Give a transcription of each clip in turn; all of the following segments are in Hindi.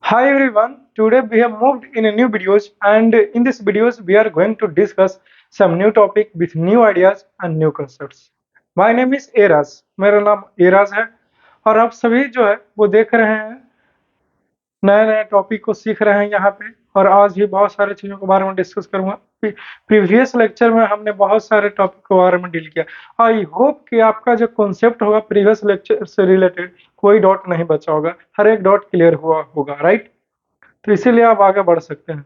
Hi everyone, today we have moved in a new videos and in this videos we are going to discuss some new topic with new ideas and new concepts. My name is Eras, मेरा नाम एराज है और आप सभी जो है वो देख रहे हैं नए नए टॉपिक को सीख रहे हैं यहाँ पे और आज भी बहुत सारे चीज़ों के बारे में डिस्कस करूंगा। प्रीवियस लेक्चर में हमने बहुत सारे टॉपिक के बारे में डील किया। आई होप कि आपका जो कॉन्सेप्ट होगा प्रीवियस लेक्चर से रिलेटेड कोई डॉट नहीं बचा होगा, हर एक डॉट क्लियर हुआ होगा, राइट। तो इसीलिए आप आगे बढ़ सकते हैं।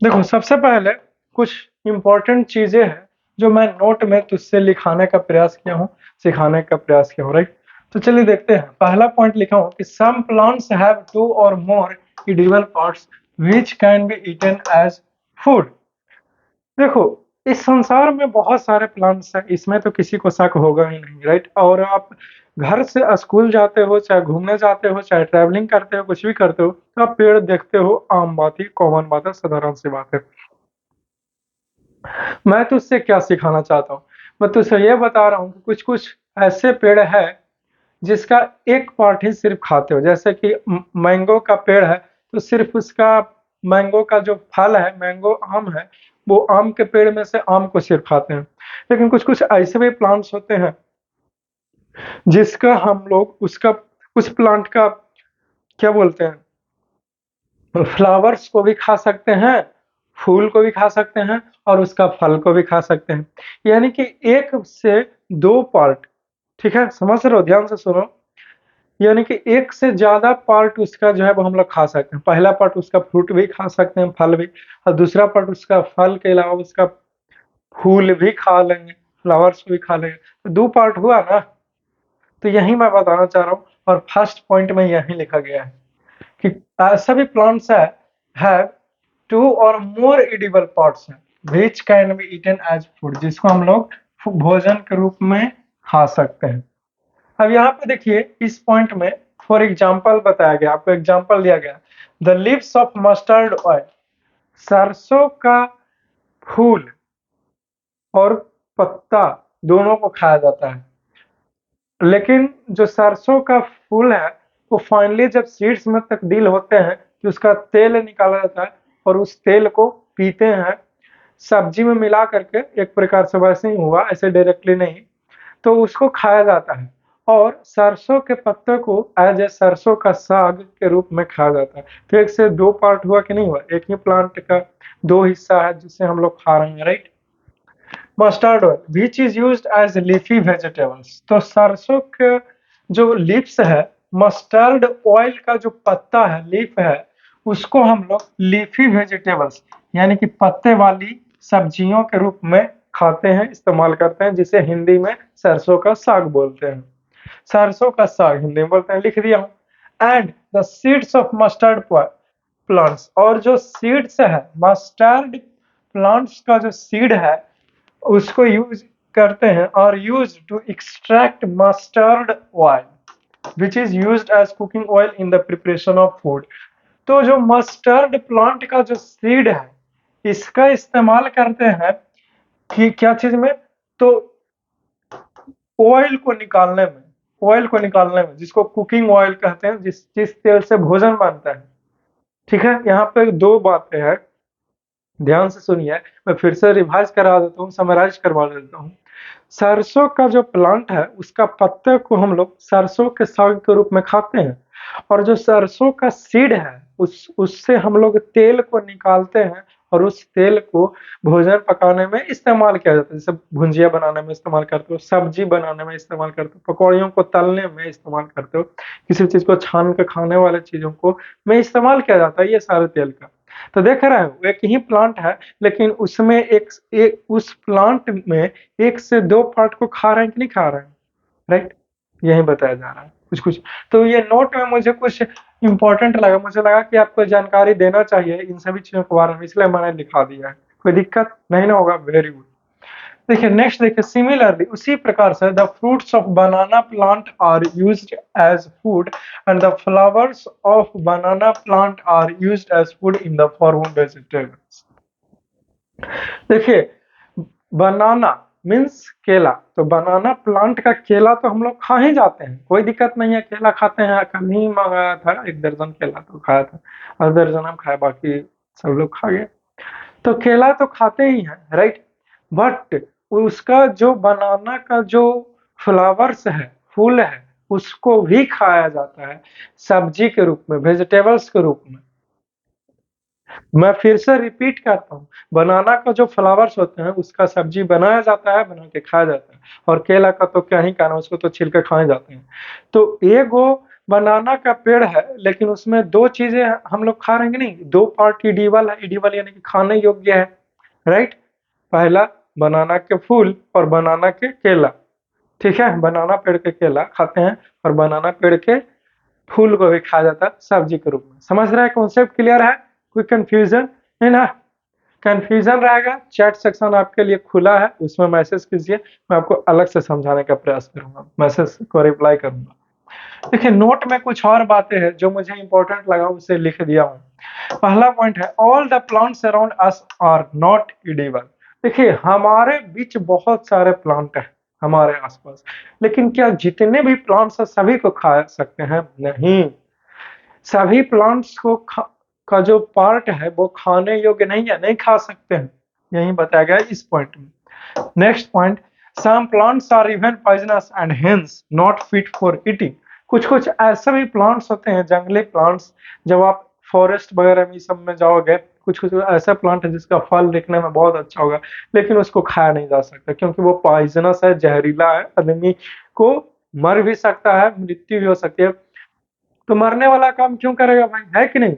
देखो, सबसे पहले कुछ इंपॉर्टेंट चीजें हैं जो मैं नोट में तुझसे लिखाने का प्रयास किया हूँ, सिखाने का प्रयास किया हूँ, राइट। तो चलिए देखते हैं। पहला पॉइंट लिखा हूँ कि सम प्लांट्स हैव टू और more edible parts which can be eaten as food. देखो, इस संसार में बहुत सारे प्लांट्स हैं, इसमें तो किसी को शक होगा ही नहीं, राइट। और आप घर से स्कूल जाते हो, चाहे घूमने जाते हो, चाहे ट्रैवलिंग करते हो, कुछ भी करते हो, तो आप पेड़ देखते हो। आम बात ही, कॉमन बात है, साधारण सी बात है। मैं तो उससे क्या सिखाना चाहता हूँ, मैं तुझसे ये बता रहा हूँ कि कुछ कुछ ऐसे पेड़ है जिसका एक पार्ट ही सिर्फ खाते हो। जैसे कि मैंगो का पेड़ है तो सिर्फ उसका मैंगो का जो फल है, मैंगो आम है, वो आम के पेड़ में से आम को सिर्फ खाते हैं। लेकिन कुछ कुछ ऐसे भी प्लांट्स होते हैं जिसका हम लोग उसका उस प्लांट का क्या बोलते हैं, फ्लावर्स को भी खा सकते हैं, फूल को भी खा सकते हैं और उसका फल को भी खा सकते हैं। यानी कि एक से दो पार्ट, ठीक है, समझ रहे हो, ध्यान से सुनो। यानी कि एक से ज्यादा पार्ट उसका जो है वो हम लोग खा सकते हैं। पहला पार्ट उसका फ्रूट भी खा सकते हैं, फल भी, और दूसरा पार्ट उसका फल के अलावा उसका फूल भी खा लेंगे, फ्लावर्स भी खा लेंगे। तो दो पार्ट हुआ ना। तो यही मैं बताना चाह रहा हूँ और फर्स्ट पॉइंट में यही लिखा गया है कि सभी प्लांट्स हैव टू और मोर एडिबल पार्ट्स हैं which can be eaten as food, जिसको हम लोग भोजन के रूप में खा सकते हैं। अब यहाँ पे देखिए, इस पॉइंट में फॉर एग्जाम्पल बताया गया, आपको एग्जाम्पल दिया गया, the leaves of mustard oil, सरसों का फूल और पत्ता दोनों को खाया जाता है। लेकिन जो सरसों का फूल है वो फाइनली जब सीड्स में तब्दील होते हैं तो उसका तेल निकाला जाता है और उस तेल को पीते हैं सब्जी में मिला करके। एक प्रकार से वैसे ही हुआ, ऐसे डायरेक्टली नहीं, तो उसको खाया जाता है। और सरसों के पत्ते को एज ए सरसों का साग के रूप में खाया जाता है। तो एक से दो पार्ट हुआ कि नहीं हुआ, एक ही प्लांट का दो हिस्सा है जिसे हम लोग खा रहे हैं, right. Mustard oil which is used as leafy vegetables, तो सरसों के जो लीव्स है, मस्टर्ड ऑयल का जो पत्ता है, लीफ है, उसको हम लोग लीफी वेजिटेबल्स यानी कि पत्ते वाली सब्जियों के रूप में खाते हैं, इस्तेमाल करते हैं, जिसे हिंदी में सरसों का साग बोलते हैं। सरसों का साग हिंदी में बोलते हैं, लिख दिया हूं। And the seeds of mustard plants, और जो सीड्स है मस्टर्ड प्लांट्स का जो सीड है उसको यूज करते हैं और use to extract mustard oil which is used as cooking oil in the preparation of food. तो जो मस्टर्ड प्लांट का जो सीड है इसका इस्तेमाल करते हैं कि क्या चीज में, तो ऑयल को निकालने में, ऑयल को निकालने में, जिसको कुकिंग ऑयल कहते हैं, जिस जिस तेल से भोजन बनता है। ठीक है, यहाँ पे दो बातें हैं, ध्यान से सुनिए। मैं फिर से रिवाइज करा देता हूँ, समराइज करवा देता हूँ। सरसों का जो प्लांट है उसका पत्ते को हम लोग सरसों के साग के रूप में खाते हैं और जो सरसों का सीड है उससे हम लोग तेल को निकालते हैं और उस तेल को भोजन पकाने में इस्तेमाल किया जाता है। जैसे भुंजिया बनाने में इस्तेमाल करते हो, सब्जी बनाने में इस्तेमाल करते हो, पकौड़ियों को तलने में इस्तेमाल करते हो, किसी चीज को छान के खाने वाले चीजों को में इस्तेमाल किया जाता है ये सारे तेल का। तो देख रहे हो, एक ही प्लांट है लेकिन उसमें एक उस प्लांट में एक से दो पार्ट को खा रहे हैं कि नहीं खा रहे हैं, राइट। यही बताया जा रहा है कुछ कुछ। तो ये नोट में मुझे कुछ इंपॉर्टेंट लगा, मुझे लगा कि आपको जानकारी देना चाहिए इन सभी चीजों के बारे में, इसलिए मैंने लिखा दिया है। कोई दिक्कत नहीं ना होगा, वेरी गुड। देखिए नेक्स्ट, देखिए सिमिलरली उसी प्रकार से the fruits of banana plant are used as food and the flowers of banana plant are used as food in the form of vegetables. देखिए बनाना मीन्स केला। तो बनाना प्लांट का केला तो हम लोग खा ही जाते हैं, कोई दिक्कत नहीं है, केला खाते हैं। कल ही मंगाया था 1 दर्जन केला तो खाया था, 8 दर्जन हम खाए, बाकी सब लोग खा गए। तो केला तो खाते ही हैं, राइट। बट उसका जो बनाना का जो फ्लावर्स है, फूल है, उसको भी खाया जाता है सब्जी के रूप में, वेजिटेबल्स के रूप में। मैं फिर से रिपीट करता हूँ, बनाना का जो फ्लावर्स होते हैं उसका सब्जी बनाया जाता है, बना के खाया जाता है। और केला का तो क्या ही कहना, उसको तो छिल के खाए जाते हैं। तो एक वो बनाना का पेड़ है, लेकिन उसमें दो चीजें हम लोग खा रहे हैं कि नहीं, दो पार्ट एडिबल है, एडिबल यानी कि खाने योग्य है, राइट। पहला बनाना के फूल और बनाना के केला, ठीक है। बनाना पेड़ के केला खाते हैं और बनाना पेड़ के फूल को भी खाया जाता है सब्जी के रूप में। समझ रहे हैं, कॉन्सेप्ट क्लियर है, कोई कंफ्यूजन है ना? कंफ्यूजन रहेगा, चैट सेक्शन आपके लिए खुला है, उसमें मैसेज कीजिए, मैं आपको अलग से समझाने का प्रयास करूंगा, मैसेज को रिप्लाई करूंगा। देखिए नोट में कुछ और बातें हैं जो मुझे इंपॉर्टेंट लगा, उसे लिख दिया हूँ। पहला पॉइंट है, all the plants around us are not edible. देखिए हमारे बीच बहुत सारे प्लांट हैं हमारे आसपास, लेकिन क्या जितने भी प्लांट्स हैं सभी को खा सकते हैं? नहीं, सभी प्लांट्स को का जो पार्ट है वो खाने योग्य नहीं है, नहीं खा सकते हैं, यही बताया गया इस पॉइंट में। Next point, some plants are even poisonous and hence not fit for eating. कुछ कुछ ऐसे भी प्लांट्स होते हैं, जंगली प्लांट्स, जब आप फॉरेस्ट वगैरह में सब में जाओगे, कुछ कुछ ऐसा प्लांट है जिसका फल दिखने में बहुत अच्छा होगा, लेकिन उसको खाया नहीं जा सकता क्योंकि वो पॉइजनस है, जहरीला है, आदमी को मर भी सकता है, मृत्यु भी हो सकती है। तो मरने वाला काम क्यों करेगा भाई, है कि नहीं?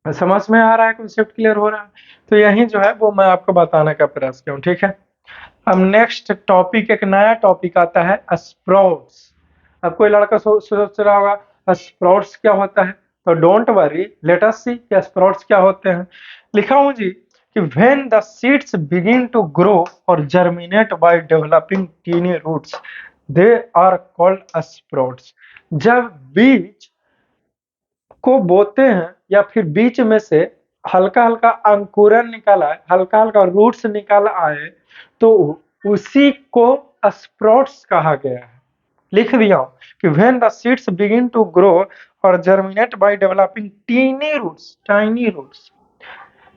समझ में आ रहा है, कॉन्सेप्ट क्लियर हो रहा है? तो यही जो है वो मैं आपको बताने का प्रयास किया हूँ, ठीक है। अब नेक्स्ट टॉपिक, एक नया टॉपिक आता है, स्प्राउट्स। अब कोई लड़का सोच रहा होगा स्प्राउट्स क्या होता है, तो don't worry, let us see कि स्प्राउट्स क्या होते हैं। लिखा हूं जी कि when the seeds begin to grow और germinate by developing tiny roots, they are called sprouts. जब बीज को बोते हैं या फिर बीच में से हल्का हल्का अंकुरन निकल आए, हल्का हल्का रूट्स निकल आए, तो उसी को स्प्राउट्स कहा गया है। लिख दिया हूं कि when the seeds begin to grow और germinate by developing tiny roots.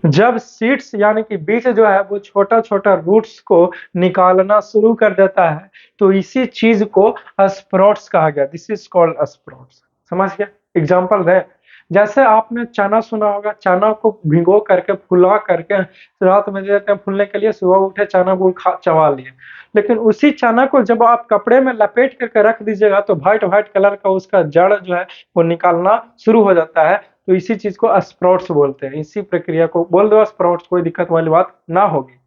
जब सीड्स यानी कि बीज जो है वो छोटा छोटा रूट्स को निकालना शुरू कर देता है, तो इसी चीज को स्प्राउट्स कहा गया, दिस इज कॉल्ड स्प्राउट्स। समझ गया? एग्जांपल है, जैसे आपने चना सुना होगा, चना को भिगो करके फुला करके रात में दे देते हैं फूलने के लिए, सुबह उठे चना गुड़ चबा लिए। लेकिन उसी चना को जब आप कपड़े में लपेट करके रख दीजिएगा तो व्हाइट व्हाइट कलर का उसका जड़ जो है वो निकालना शुरू हो जाता है, तो इसी चीज को स्प्राउट्स बोलते हैं। इसी प्रक्रिया को बोल दो स्प्राउट्स, कोई दिक्कत वाली बात ना होगी।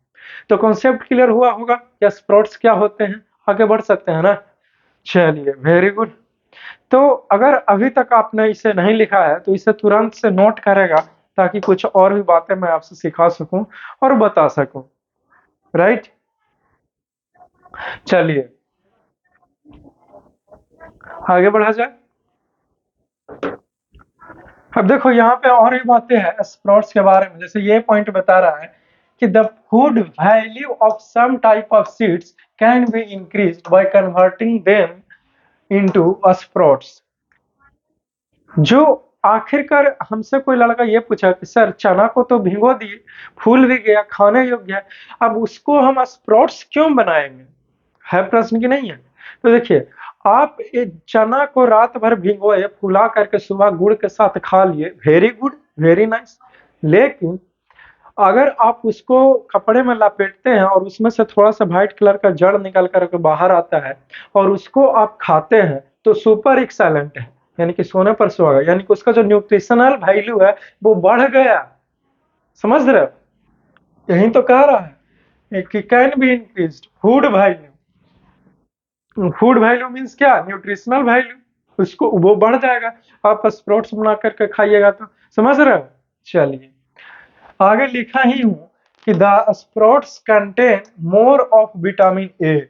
तो कॉन्सेप्ट क्लियर हुआ होगा कि स्प्राउट्स क्या होते हैं, आगे बढ़ सकते हैं ना? चलिए, वेरी गुड। तो अगर अभी तक आपने इसे नहीं लिखा है तो इसे तुरंत से नोट करेगा, ताकि कुछ और भी बातें मैं आपसे सिखा सकूं और बता सकूं, राइट। चलिए आगे बढ़ा जाए। अब देखो यहाँ पे और भी बातें हैं स्प्राउट्स के बारे में, जैसे ये पॉइंट बता रहा है कि the food value of some type of seeds can be increased by converting them into sprouts. जो आखिरकार हमसे कोई लड़का ये पूछा कि सर चना को तो भिगो दिए, फूल भी गया, खाने योग्य है, अब उसको हम स्प्राउट्स क्यों बनाएंगे, है प्रश्न की नहीं है? तो देखिए, आप ये चना को रात भर भिगोए, फुला करके सुबह गुड़ के साथ खा लिए, वेरी गुड, वेरी नाइस। लेकिन अगर आप उसको कपड़े में लपेटते हैं और उसमें से थोड़ा सा व्हाइट कलर का जड़ निकल कर बाहर आता है और उसको आप खाते हैं, तो सुपर एक्सेलेंट है, यानी कि सोने पर सुहागा, यानी कि उसका जो न्यूट्रिशनल वैल्यू है वो बढ़ गया। समझ रहे हो? यही तो कह रहा है कि can be increased food value. Food value means क्या, न्यूट्रिशनल वैल्यू, उसको वो बढ़ जाएगा, आप स्प्राउट्स बना करके खाइएगा तो। समझ रहे हो? चलिए आगे लिखा ही हूं कि the sprouts contain more of vitamin A.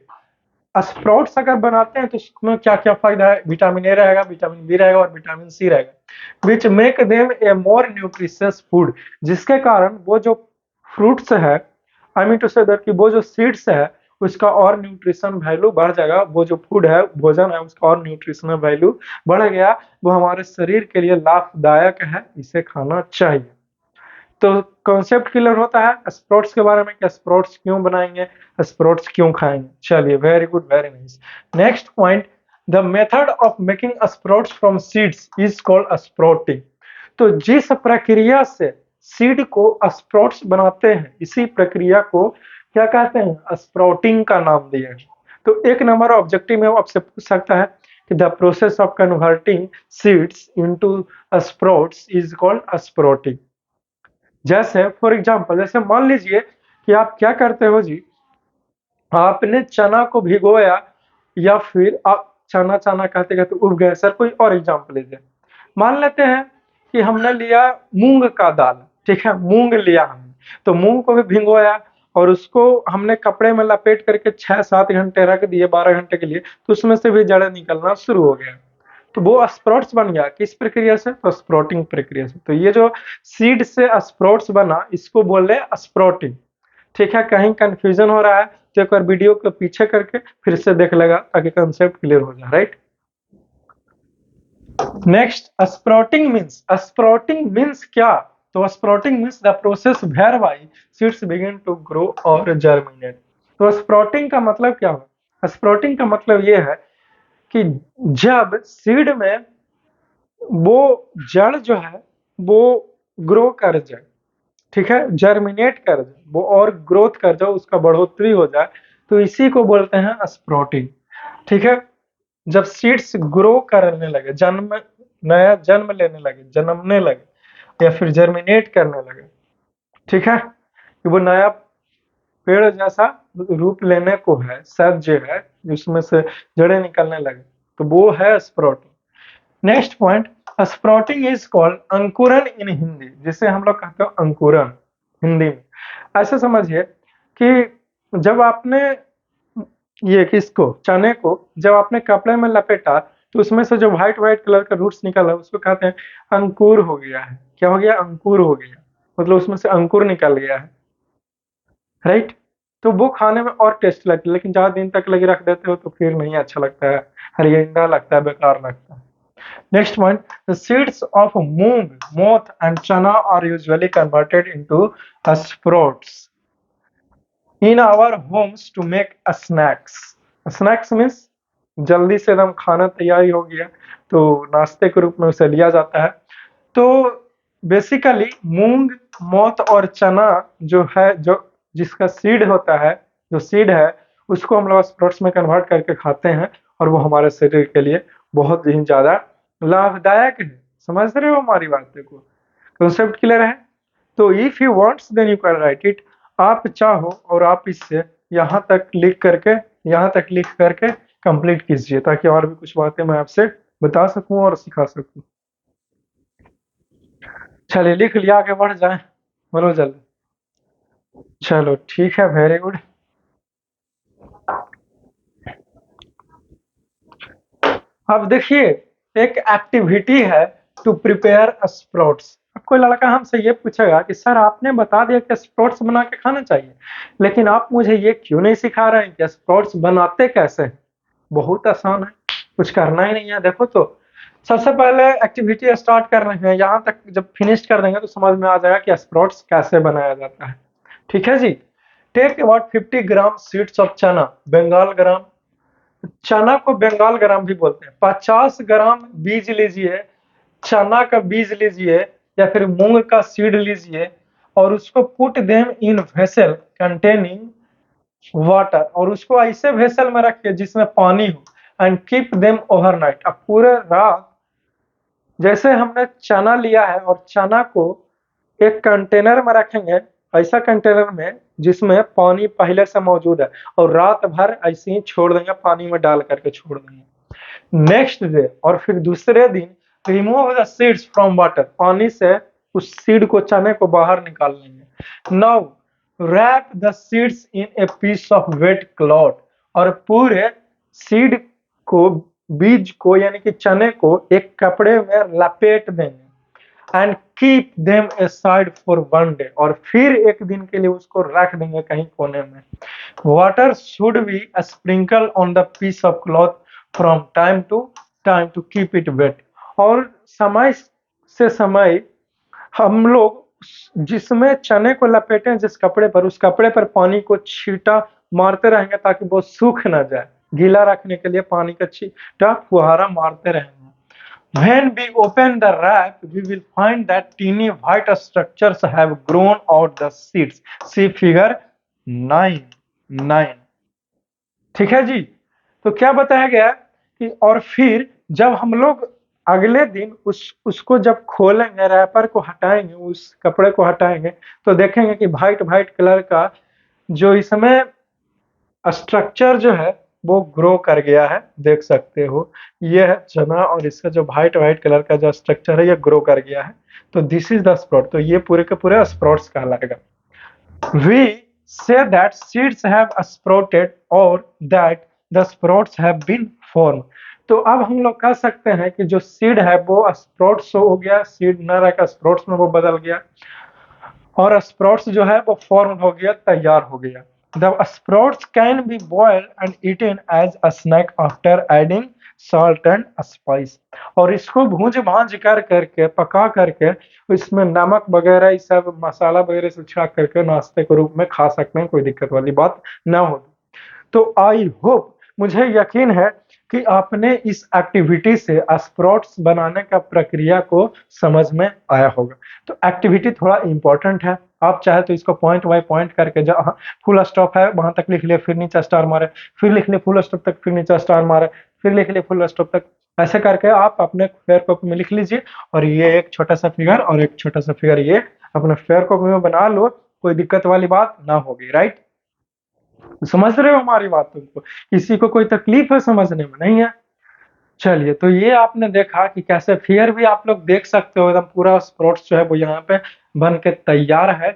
Sprouts अगर बनाते हैं तो उसमें क्या क्या फायदा है, विटामिन ए रहेगा, विटामिन बी रहेगा और विटामिन सी रहेगा, which make them a more nutritious food. जिसके कारण वो जो फ्रूट्स है, I mean to say that कि वो जो सीड्स है उसका और न्यूट्रिशन वैल्यू बढ़ जाएगा, वो जो फूड है, भोजन है, उसका और न्यूट्रिशनल वैल्यू बढ़ गया, वो हमारे शरीर के लिए लाभदायक है, इसे खाना चाहिए। तो कॉन्सेप्ट क्लियर होता है स्प्रोट्स के बारे में कि स्प्रोट्स क्यों बनाएंगे, स्प्रोट्स क्यों खाएंगे। चलिए, very good, very nice. Next point, the method of making sprouts from seeds is called sprouting. तो जिस प्रक्रिया से सीड को स्प्रोट्स बनाते हैं, इसी प्रक्रिया को क्या कहते हैं, स्प्राउटिंग का नाम दिया है। तो एक नंबर ऑब्जेक्टिव में वो आपसे पूछ सकता है कि the process of converting seeds into sprouts is called sprouting. जैसे फॉर एग्जांपल, जैसे मान लीजिए कि आप क्या करते हो जी, आपने चना को भिगोया, या फिर आप चना चना कहते कहते उब गए। सर कोई और एग्जांपल लीजिए। मान लेते हैं कि हमने लिया मूंग का दाल, ठीक है, मूंग लिया हमने, तो मूंग को भी भिगोया और उसको हमने कपड़े में लपेट करके 6-7 घंटे रख दिए, 12 घंटे के लिए, तो उसमें से भी जड़ें निकलना शुरू हो गया। तो वो स्प्राउट्स बन गया। किस प्रक्रिया से? तो स्प्राउटिंग प्रक्रिया से। तो ये जो सीड से स्प्राउट्स बना, इसको बोल रहे स्प्राउटिंग। ठीक है, कहीं कंफ्यूजन हो रहा है तो एक बार वीडियो को पीछे करके फिर से देख लेगा ताकि कंसेप्ट क्लियर हो जाए, राइट। नेक्स्ट, स्प्राउटिंग मीन्स क्या? तो sprouting means the process whereby seeds begin to grow और जर्मिनेट। तो स्प्राउटिंग का मतलब क्या है? स्प्राउटिंग का मतलब ये है कि जब सीड में वो जड़ जो है वो ग्रो कर जाए, ठीक है, जर्मिनेट कर जाए, वो और ग्रोथ कर जाए, उसका बढ़ोतरी हो जाए, तो इसी को बोलते हैं स्प्राउटिंग। ठीक है, जब सीड्स ग्रो करने लगे, नया जन्म लेने लगे, जन्मने लगे, या फिर जर्मिनेट करने लगे, ठीक है, कि वो नया पेड़ जैसा रूप लेने को है, सज है, उसमें से जड़ें निकलने लगे, तो वो है sprouting. Next point, sprouting is called अंकुरन इन हिंदी, जिसे हम लोग कहते हैं अंकुरन हिंदी में। ऐसे समझिए कि जब आपने ये किसको, चने को जब आपने कपड़े में लपेटा, तो उसमें से जो व्हाइट व्हाइट कलर का रूट्स निकला, उसको कहते हैं अंकुर हो गया है। क्या हो गया? अंकुर हो गया, मतलब उसमें से अंकुर निकल गया है, राइट। तो वो खाने में और टेस्ट लगता है, लेकिन ज्यादा दिन तक लगे रख देते हो तो फिर नहीं अच्छा लगता है, हरियंडा लगता है, बेकार लगता है। Next one, the seeds of moong, moth and chana are usually converted into sprouts in our homes to make snacks. Snacks means जल्दी से एकदम खाना तैयारी हो गया तो नाश्ते के रूप में उसे लिया जाता है। तो बेसिकली मूंग, मोथ और चना जो है, जो जिसका सीड होता है, जो सीड है, उसको हम लोग स्प्राउट्स में कन्वर्ट करके खाते हैं, और वो हमारे शरीर के लिए बहुत ही ज्यादा लाभदायक है। समझ रहे हो हमारी बातें को? कंसेप्ट क्लियर है? तो if you wants then you can write it. आप चाहो और आप इससे यहाँ तक लिख करके कंप्लीट कीजिए, ताकि और भी कुछ बातें मैं आपसे बता सकूं और सिखा सकूं। चलिए, लिख लिया, आगे बढ़ जाए, बोलो जल्दी। चलो ठीक है, वेरी गुड। अब देखिए, एक एक्टिविटी है टू प्रिपेयर स्प्राउट्स। अब कोई लड़का हमसे ये पूछेगा कि सर आपने बता दिया कि स्प्राउट्स बना के खाना चाहिए, लेकिन आप मुझे ये क्यों नहीं सिखा रहे हैं कि स्प्राउट्स बनाते कैसे हैं? बहुत आसान है, कुछ करना ही नहीं है। देखो, तो सबसे पहले एक्टिविटी स्टार्ट कर रहे हैं, यहाँ तक जब फिनिश कर देंगे तो समझ में आ जाएगा कि स्प्राउट्स कैसे बनाया जाता है। ठीक है जी। Take about 50 gram seeds of chana, Bengal ग्राम। चना को बंगाल ग्राम भी बोलते हैं। 50 ग्राम बीज लीजिए, चना का बीज लीजिए, या फिर मूंग का सीड लीजिए, और उसको put them in vessel containing water, और उसको ऐसे वेसल में रखिए जिसमें पानी हो, एंड कीप देम ओवरनाइट। अब पूरे रात, जैसे हमने चना लिया है और चना को एक कंटेनर में रखेंगे, ऐसा कंटेनर में जिसमें पानी पहले से मौजूद है, और रात भर ऐसे ही छोड़ देंगे, पानी में डाल करके छोड़ देंगे। नेक्स्ट डे, और फिर दूसरे दिन, remove the seeds from water, पानी से उस सीड को, चने को बाहर निकाल लेंगे। Now wrap the seeds in a piece of wet cloth, और पूरे सीड को, बीज को यानी कि चने को एक कपड़े में लपेट देंगे, and keep them aside for one day, और फिर एक दिन के लिए उसको रख देंगे कहीं कोने में। Water should be sprinkle on the piece of cloth from time to keep it wet, और समय से समय हम लोग जिसमें चने को लपेटे हैं जिस कपड़े पर, उस कपड़े पर पानी को छींटा मारते रहेंगे ताकि वो सूख ना जाए। गीला रखने के लिए पानी का छींटा फुहारा मारते रहेंगे। When we open the wrap, we will find that teeny white structures have grown out the seeds. See figure 9। ठीक है जी। तो क्या बताया गया कि और फिर जब हम लोग अगले दिन उसको जब खोलेंगे, रैपर को हटाएंगे, उस कपड़े को हटाएंगे, तो देखेंगे कि वाइट वाइट कलर का जो इसमें स्ट्रक्चर जो है वो ग्रो कर गया है। देख सकते हो ये है चना, और इसका जो वाइट वाइट कलर का जो स्ट्रक्चर है ये ग्रो कर गया है। तो दिस इज द स्प्राउट, तो ये पूरे के पूरे स्प्राउट्स कहलाएगा। We say that seeds have sprouted और that the sprouts have been form. तो अब हम लोग कह सकते हैं कि जो सीड है वो स्प्राउट्स हो गया, सीड न रहकर स्प्राउट्स में वो बदल गया, और स्प्राउट्स जो है वो फॉर्म हो गया, तैयार हो गया। The sprouts can be boiled and eaten as a snack after adding salt and spice। और इसको भूंज भांज कर करके पका करके इसमें नमक वगैरह ये सब मसाला वगैरह से छिड़क करके नाश्ते के रूप में खा सकते हैं, कोई दिक्कत वाली बात ना होगी। तो आई होप, मुझे यकीन है कि आपने इस एक्टिविटी से स्प्राउट्स बनाने का प्रक्रिया को समझ में आया होगा। तो एक्टिविटी थोड़ा इंपॉर्टेंट है, आप चाहे तो इसको पॉइंट बाय पॉइंट करके जहाँ फुल स्टॉप है वहां तक लिख लिए, फिर नीचे स्टार मारे, फिर लिख लिए फुल स्टॉप तक, फिर नीचे स्टार मारे, फिर लिख लिए फुल स्टॉप तक। ऐसे करके आप अपने फेयर कॉपी में लिख लीजिए, और ये एक छोटा सा फिगर और एक छोटा सा फिगर ये अपने फेयर कॉपी में बना लो, कोई दिक्कत वाली बात ना होगी। राइट, समझ रहे हो हमारी बात? तुमको किसी को कोई तकलीफ है समझने में? नहीं है। चलिए, तो ये आपने देखा कि कैसे फिगर भी आप लोग देख सकते हो, एकदम पूरा स्प्राउट्स जो है वो यहाँ पे बन के तैयार है।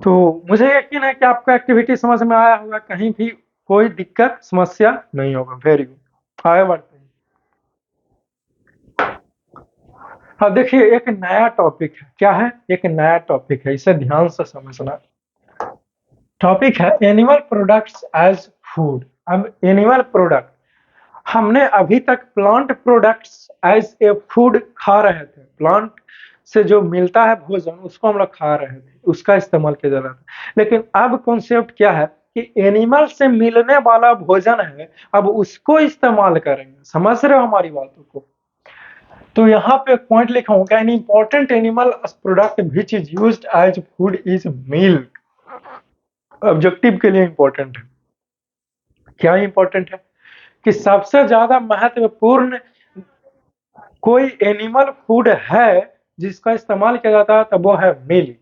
तो मुझे यकीन है कि आपको एक्टिविटी समझ में आया होगा, कहीं भी कोई दिक्कत समस्या नहीं होगा। वेरी गुड, आगे बढ़ते हैं। हाँ देखिए, एक नया टॉपिक है। क्या है? एक नया टॉपिक है, इसे ध्यान से समझना। टॉपिक है एनिमल प्रोडक्ट्स एज फूड। अब एनिमल प्रोडक्ट, हमने अभी तक plant products as a food खा रहे थे, प्लांट से जो मिलता है भोजन उसको हम लोग खा रहे थे, उसका इस्तेमाल किया जा रहा था। लेकिन अब कॉन्सेप्ट क्या है कि एनिमल से मिलने वाला भोजन है, अब उसको इस्तेमाल करेंगे। समझ रहे हो हमारी बातों को? तो यहाँ पे पॉइंट लिखा हूँ, an important animal product which is used as food is milk. Objective के लिए इंपॉर्टेंट है। क्या इंपॉर्टेंट है? कि सबसे ज्यादा महत्वपूर्ण कोई एनिमल फूड है जिसका इस्तेमाल किया जाता है, तो वो है मिल्क।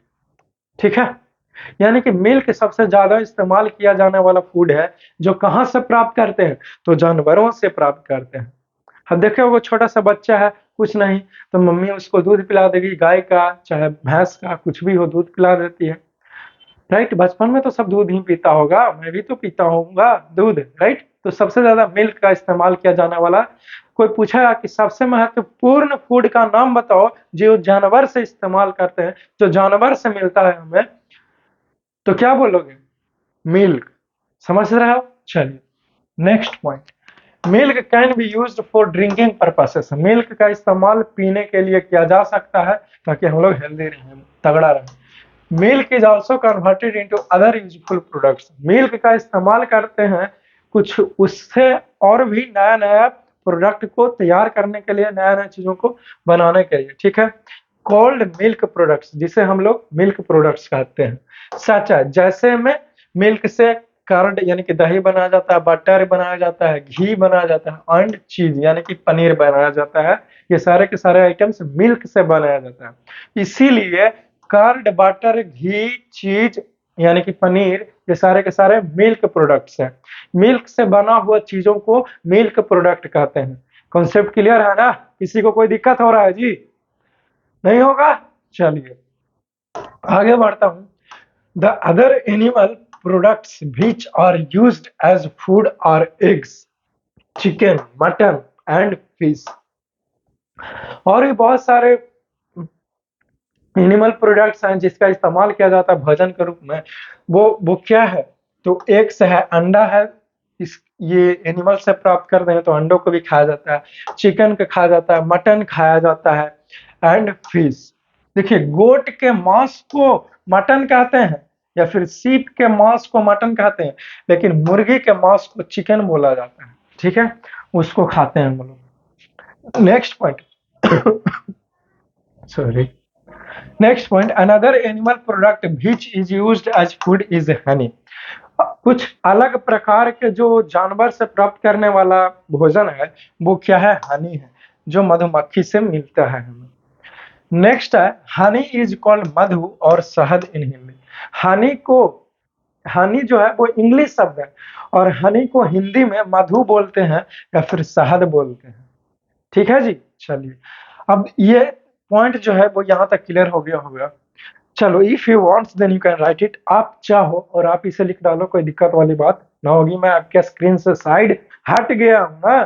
ठीक है, यानी कि मिल्क सबसे ज्यादा इस्तेमाल किया जाने वाला फूड है। जो कहाँ से प्राप्त करते हैं? तो जानवरों से प्राप्त करते हैं। अब देखो, वो छोटा सा बच्चा है, कुछ नहीं तो मम्मी उसको दूध पिला देगी, गाय का चाहे भैंस का कुछ भी हो, दूध पिला देती है। राइट, बचपन में तो सब दूध ही पीता होगा, मैं भी तो पीता होऊंगा दूध। राइट, तो सबसे ज्यादा मिल्क का इस्तेमाल किया जाने वाला। कोई पूछेगा कि सबसे महत्वपूर्ण फूड का नाम बताओ जो जानवर से इस्तेमाल करते हैं, जो जानवर से मिलता है हमें, तो क्या बोलोगे? मिल्क। समझ रहे हो? चलिए next point, milk can be used for drinking purposes. Milk का इस्तेमाल पीने के लिए किया जा सकता है ताकि हम लोग हेल्दी रहें, तगड़ा रहें। Milk is also converted into other useful products. Milk का इस्तेमाल करते हैं कुछ उससे और भी नया नया प्रोडक्ट को तैयार करने के लिए, नया नया चीजों को बनाने के लिए। ठीक है, कोल्ड मिल्क प्रोडक्ट्स, जिसे हम लोग मिल्क प्रोडक्ट्स कहते हैं। सच है, जैसे में मिल्क से कर्ड यानी कि दही बनाया जाता है, बटर बनाया जाता है, घी बनाया जाता है, एंड चीज यानी कि पनीर बनाया जाता है। ये सारे के सारे आइटम्स मिल्क से बनाया जाता है। इसीलिए कर्ड, बटर, घी, चीज यानी कि पनीर, ये सारे के सारे मिल्क प्रोडक्ट्स हैं। मिल्क से बना हुआ चीजों को मिल्क प्रोडक्ट कहते हैं। कॉन्सेप्ट क्लियर है ना? किसी को कोई दिक्कत हो रहा है जी? नहीं होगा? चलिए आगे बढ़ता हूं। The other animal products which are used as food are eggs, chicken, mutton and fish. और भी बहुत सारे एनिमल प्रोडक्ट्स हैं जिसका इस्तेमाल किया जाता है भोजन के रूप में, वो क्या है? तो एग्स है, अंडा है, इस ये एनिमल से प्राप्त करते हैं, तो अंडों को भी खाया जाता है, चिकन को खाया जाता है, मटन खाया जाता है एंड फिश। देखिए, गोट के मांस को मटन कहते हैं या फिर सीप के मांस को मटन कहते हैं, लेकिन मुर्गी के मांस को चिकन बोला जाता है, ठीक है, उसको खाते हैं हम लोग। Next point, sorry, next point, another animal product which is used as food is honey. कुछ अलग प्रकार के जो जानवर से प्राप्त करने वाला भोजन है वो क्या है? हनी है, जो मधुमक्खी से मिलता है हमें। नेक्स्ट है, हनी इज कॉल्ड मधु और शहद इन हिंदी। हनी को, हनी जो है वो इंग्लिश शब्द है और हनी को हिंदी में मधु बोलते हैं या फिर शहद बोलते हैं, ठीक है जी। चलिए, अब ये पॉइंट जो है वो यहाँ तक क्लियर हो गया होगा। चलो, if you wants then you can write it, आप चाहो और आप इसे लिख डालो, कोई दिक्कत वाली बात ना होगी। मैं आपके स्क्रीन से साइड हट गया हूँ ना।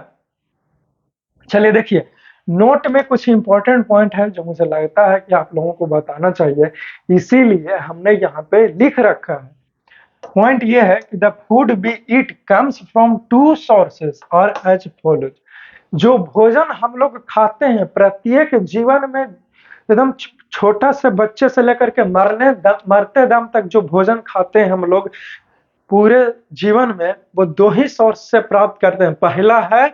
चलिए देखिए, नोट में कुछ इंपॉर्टेंट पॉइंट है जो मुझे लगता है कि आप लोगों को बताना चाहिए, इसीलिए हमने यहाँ पे लिख रखा है। पॉइंट ये है कि the food we eat comes from two sources और एज फॉलोज। जो भोजन हम लोग खाते हैं प्रत्येक जीवन में, एकदम छोटा से बच्चे से लेकर के मरते दम तक जो भोजन खाते हैं हम लोग पूरे जीवन में, वो दो ही सोर्स से प्राप्त करते हैं। पहला है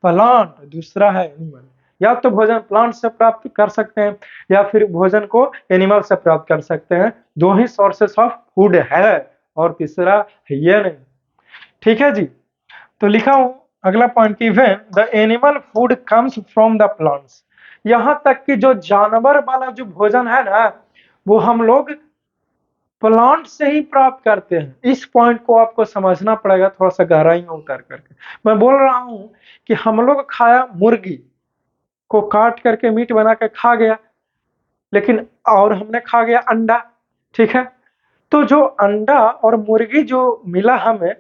प्लांट, दूसरा है एनिमल। या तो भोजन प्लांट से प्राप्त कर सकते हैं या फिर भोजन को एनिमल से प्राप्त कर सकते हैं। दो ही सोर्सेस ऑफ फूड है और तीसरा है ये नहीं, ठीक है जी। तो लिखा हूं अगला पॉइंट की, when the animal food comes from the plants. यहां तक कि जो जानवर वाला जो भोजन है ना, वो हम लोग प्लांट से ही प्राप्त करते हैं। इस पॉइंट को आपको समझना पड़ेगा थोड़ा सा गहराई में उतर करके। मैं बोल रहा हूं कि हम लोग खाया मुर्गी को काट करके मीट बना के खा गया, लेकिन और हमने खा गया अंडा, ठीक है। तो जो अंडा और मुर्गी जो मिला हमें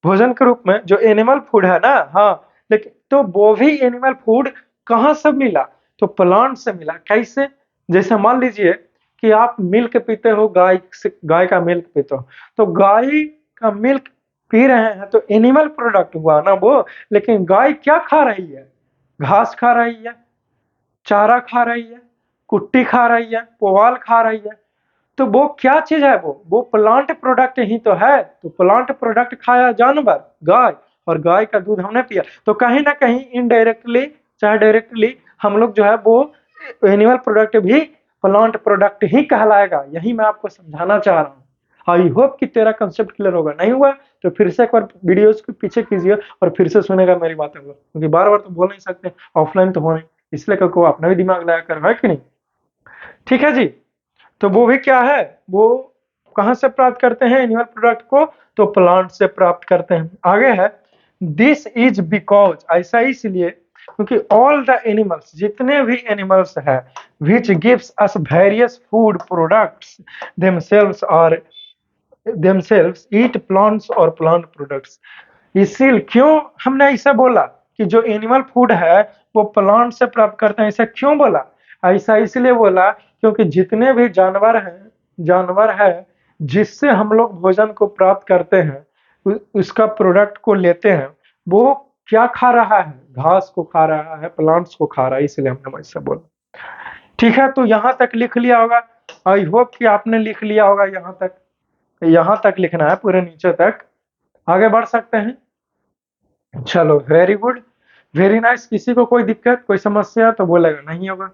भोजन के रूप में, जो एनिमल फूड है ना, हाँ, लेकिन तो वो भी एनिमल फूड कहाँ से मिला? तो प्लांट से मिला। कैसे? जैसे मान लीजिए कि आप मिल्क पीते हो, गाय से, गाय का मिल्क पीते हो, तो गाय का मिल्क पी रहे हैं तो एनिमल प्रोडक्ट हुआ ना वो। लेकिन गाय क्या खा रही है? घास खा रही है, चारा खा रही है, कुट्टी खा रही है, पुआल खा रही है। तो वो क्या चीज है? वो प्लांट प्रोडक्ट ही तो है। तो प्लांट प्रोडक्ट खाया जानवर, गाय, और गाय का दूध हमने पिया, तो कहीं ना कहीं इनडायरेक्टली चाहे डायरेक्टली हम लोग जो है वो एनिमल प्रोडक्ट भी प्लांट प्रोडक्ट ही कहलाएगा। यही मैं आपको समझाना चाह रहा हूँ। आई होप कि तेरा कंसेप्ट क्लियर होगा। नहीं हुआ तो फिर से एक बार वीडियोस को पीछे कीजिए और फिर से सुनेगा मेरी बातें को, क्योंकि बार बार तो बोल नहीं सकते, ऑफलाइन तो हो नहीं, इसलिए क्योंकि अपना भी दिमाग लगा कर, है कि नहीं? ठीक है जी। तो वो भी क्या है, वो कहां से प्राप्त करते हैं एनिमल प्रोडक्ट को? तो प्लांट से प्राप्त करते हैं। आगे है, दिस इज बिकॉज, ऐसा इसलिए क्योंकि ऑल द एनिमल्स, जितने भी एनिमल्स है, which gives us various food products themselves और देमसेल्व्स ईट प्लांट्स और प्लांट प्रोडक्ट्स। इसीलिए क्यों हमने ऐसा बोला कि जो एनिमल फूड है वो प्लांट से प्राप्त करते हैं? ऐसा क्यों बोला? ऐसा इसलिए बोला क्योंकि जितने भी जानवर है जिससे हम लोग भोजन को प्राप्त करते हैं, उसका प्रोडक्ट को लेते हैं, वो क्या खा रहा है? घास को खा रहा है, प्लांट्स को खा रहा है, इसलिए हमने ऐसा बोला। ठीक है, तो यहाँ तक लिख लिया होगा। आई होप कि आपने लिख लिया होगा यहाँ तक। यहाँ तक लिखना है, पूरे नीचे तक। आगे बढ़ सकते हैं। चलो, वेरी गुड, वेरी नाइस। किसी को कोई दिक्कत, कोई समस्या तो बोलेगा, नहीं होगा।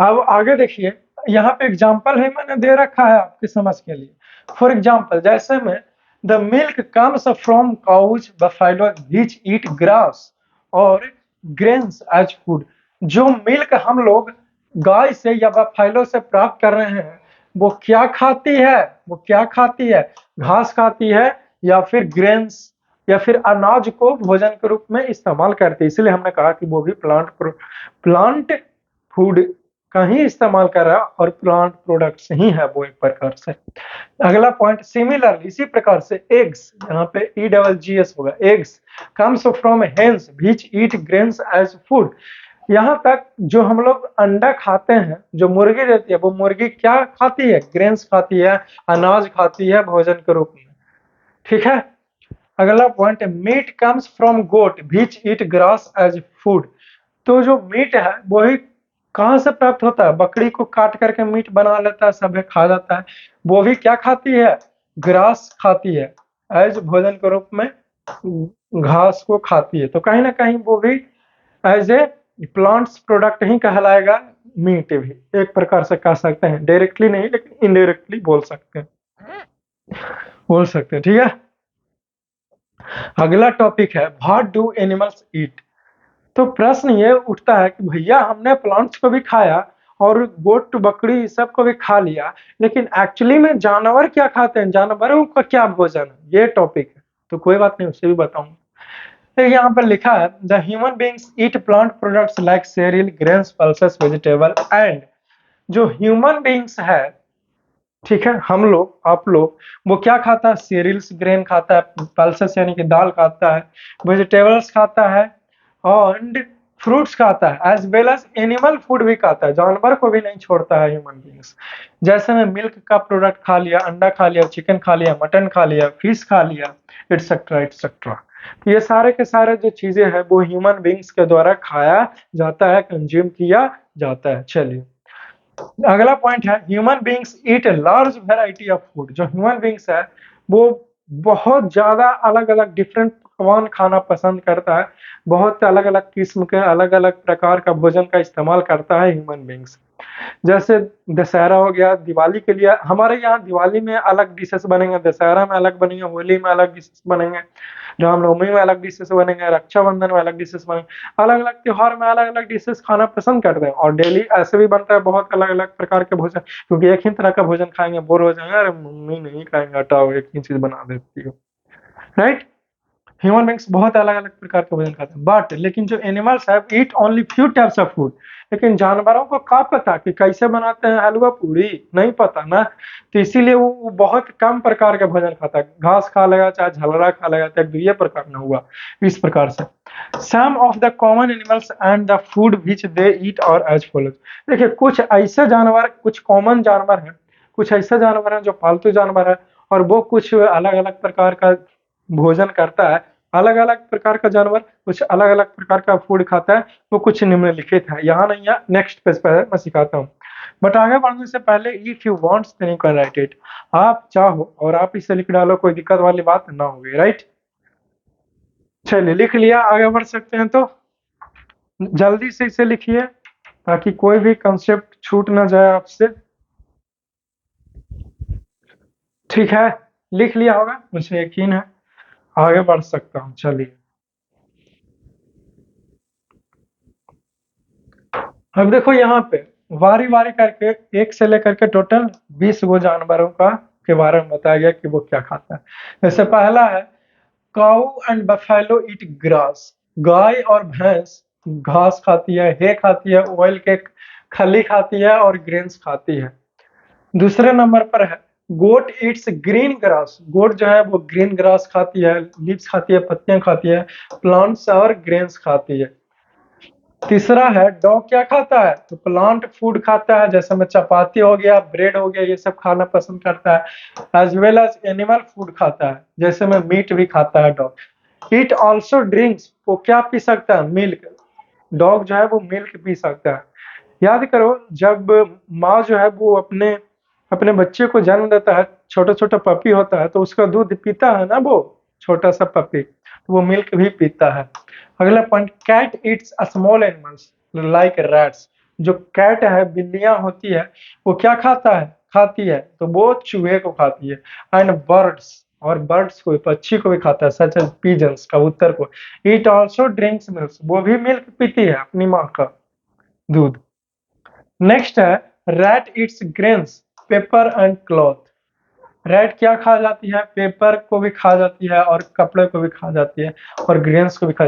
अब आगे देखिए, यहाँ पे एग्जाम्पल है मैंने दे रखा है आपकी समझ के लिए। फॉर एग्जाम्पल, जैसे में the milk comes from cows buffalo which eat grass और ग्रेन्स एज फूड। जो मिल्क हम लोग गाय से या बफेलो से प्राप्त कर रहे हैं, वो क्या खाती है? वो क्या खाती है? घास खाती है या फिर ग्रेन्स या फिर अनाज को भोजन के रूप में इस्तेमाल करती है। इसलिए हमने कहा कि वो भी प्लांट फूड का ही इस्तेमाल कर रहा है और प्लांट प्रोडक्ट्स ही है वो, एक प्रकार से। अगला पॉइंट, सिमिलर, इसी प्रकार से एग्स, यहाँ पे EGGS होगा, eggs comes from hens which eat grains as food. यहाँ तक जो हम लोग अंडा खाते हैं, जो मुर्गी देती है, वो मुर्गी क्या खाती है? ग्रेन्स खाती है, अनाज खाती है भोजन के रूप में। ठीक है। अगला पॉइंट है meat comes from goat which eat grass as food. तो जो मीट है वही कहाँ से प्राप्त होता है? बकरी को काट करके मीट बना लेता है, सब खा जाता है। वो भी क्या खाती है? ग्रास खाती है, एज भोजन के रूप में घास को खाती है। तो कहीं ना कहीं वो भी एज ए प्लांट्स प्रोडक्ट ही कहलाएगा। मीट भी एक प्रकार से कह सकते हैं, डायरेक्टली नहीं लेकिन इनडायरेक्टली बोल सकते हैं। ठीक है। अगला टॉपिक है व्हाट डू एनिमल्स ईट। तो प्रश्न ये उठता है कि भैया हमने प्लांट्स को भी खाया और गोट बकरी सब को भी खा लिया, लेकिन एक्चुअली में जानवर क्या खाते हैं? जानवरों का क्या भोजन है? ये टॉपिक है। तो कोई बात नहीं, उससे भी बताऊंगा। तो यहाँ पर लिखा है the human beings eat plant products like serial grains pulses vegetable and. जो ह्यूमन बींग्स है, ठीक है, हम लोग आप लोग, वो क्या खाता है? सीरियल्स ग्रेन खाता है, पल्सेस यानी कि दाल खाता है, वेजिटेबल्स खाता है और फ्रूट्स खाता है, as well as animal food भी खाता है। जानवर को भी नहीं छोड़ता है ह्यूमन बींग्स। जैसे में मिल्क का प्रोडक्ट खा लिया, अंडा खा लिया, चिकन खा लिया, मटन खा लिया, फिश खा लिया, एटसेट्रा एटसेट्रा। ये सारे के सारे जो चीजें हैं वो ह्यूमन बींग्स के द्वारा खाया जाता है, कंज्यूम किया जाता है। चलिए अगला पॉइंट है human beings eat a large variety of food. जो ह्यूमन बींग्स है वो बहुत ज्यादा अलग अलग डिफरेंट पकवान खाना पसंद करता है। बहुत अलग अलग किस्म के अलग अलग प्रकार का भोजन का इस्तेमाल करता है ह्यूमन बींग्स। जैसे दशहरा हो गया, दिवाली के लिए हमारे यहाँ दिवाली में अलग डिशेस बनेंगे, दशहरा में अलग बनेंगे, होली में अलग डिशेस बनेंगे, रामनवमी में अलग डिशेस बनेंगे, रक्षाबंधन में अलग डिशेस बनेंगे। अलग अलग त्योहार में अलग अलग डिशेस खाना पसंद करते हैं और डेली ऐसे भी बनता है बहुत अलग अलग प्रकार के भोजन, क्योंकि एक ही तरह का भोजन खाएंगे बोर हो जाएंगे, अरे मम्मी नहीं खाएंगे, हटाओ एक ही चीज बना देती हो। राइट। ह्यूमन बींग्स बहुत अलग अलग प्रकार के भोजन खाते हैं, बट लेकिन जो एनिमल्स है eat only few types of food. लेकिन जानवरों को क्या पता कि कैसे बनाते हैं हलवा पूरी? नहीं पता ना। तो इसीलिए वो बहुत कम प्रकार के भोजन खाता है। घास खा लेगा, चाहे झलरा खा लेगा, तो एक दो ये प्रकार में हुआ। इस प्रकार से some of the common animals and the food which they eat और एज फॉलोज। देखिए कुछ ऐसे जानवर, कुछ कॉमन जानवर हैं, कुछ ऐसे जानवर हैं जो पालतू जानवर है, और वो कुछ अलग अलग प्रकार का भोजन करता है। अलग अलग प्रकार का जानवर कुछ अलग अलग प्रकार का फूड खाता है। वो कुछ निम्नलिखित है, यहाँ नहीं है, नेक्स्ट पेज पर है, मैं सिखाता हूँ। बट आगे बढ़ने से पहले if you wants then you can write it. आप चाहो और आप इसे लिख डालो, कोई दिक्कत वाली बात ना होगी। राइट। चलिए लिख लिया, आगे बढ़ सकते हैं। तो जल्दी से इसे लिखिए ताकि कोई भी कंसेप्ट छूट ना जाए आपसे। ठीक है, लिख लिया होगा, मुझे यकीन है। आगे बढ़ सकता हूँ। चलिए अब देखो यहाँ पे बारी बारी करके एक से लेकर के टोटल 20 गो जानवरों का के बारे में बताया गया कि वो क्या खाता है। जैसे पहला है काऊ एंड बफेलो ईट ग्रास। गाय और भैंस घास खाती है, हे खाती है, ऑयल के खली खाती है और ग्रेन्स खाती है। दूसरे नंबर पर है गोट ईट्स ग्रीन ग्रास। गोट जो है वो ग्रीन ग्रास खाती है, लीव्स खाती है, पत्तियां खाती है, प्लांट्स और ग्रेन्स खाती है। तीसरा है डॉग क्या खाता है? तो प्लांट फूड खाता है, जैसे में चपाती हो गया, ब्रेड हो गया, ये सब खाना पसंद करता है। As well as animal food खाता है, जैसे में मीट भी खाता है डॉग। It also drinks. वो क्या पी सकता है? मिल्क। डॉग जो है वो मिल्क पी सकता है। याद करो जब माँ जो है वो अपने अपने बच्चे को जन्म देता है, छोटा छोटा पपी होता है, तो उसका दूध पीता है ना वो छोटा सा पपी, तो वो मिल्क भी पीता है। अगला point cat eats small animals like rats. जो कैट है, बिल्लियां होती है, वो क्या खाता है? खाती है, तो वो चूहे को खाती है। एंड बर्ड्स, और बर्ड्स को, पक्षी को भी खाता है, सच एज पिजन्स, कबूतर को। It also drinks milk. वो भी मिल्क पीती है, अपनी माँ का दूध। नेक्स्ट है rat it's grains paper and cloth. Rat क्या खा जाती है? पेपर को भी खा जाती है और कपड़े को भी खा जाती है और ग्रेन्स को भी खा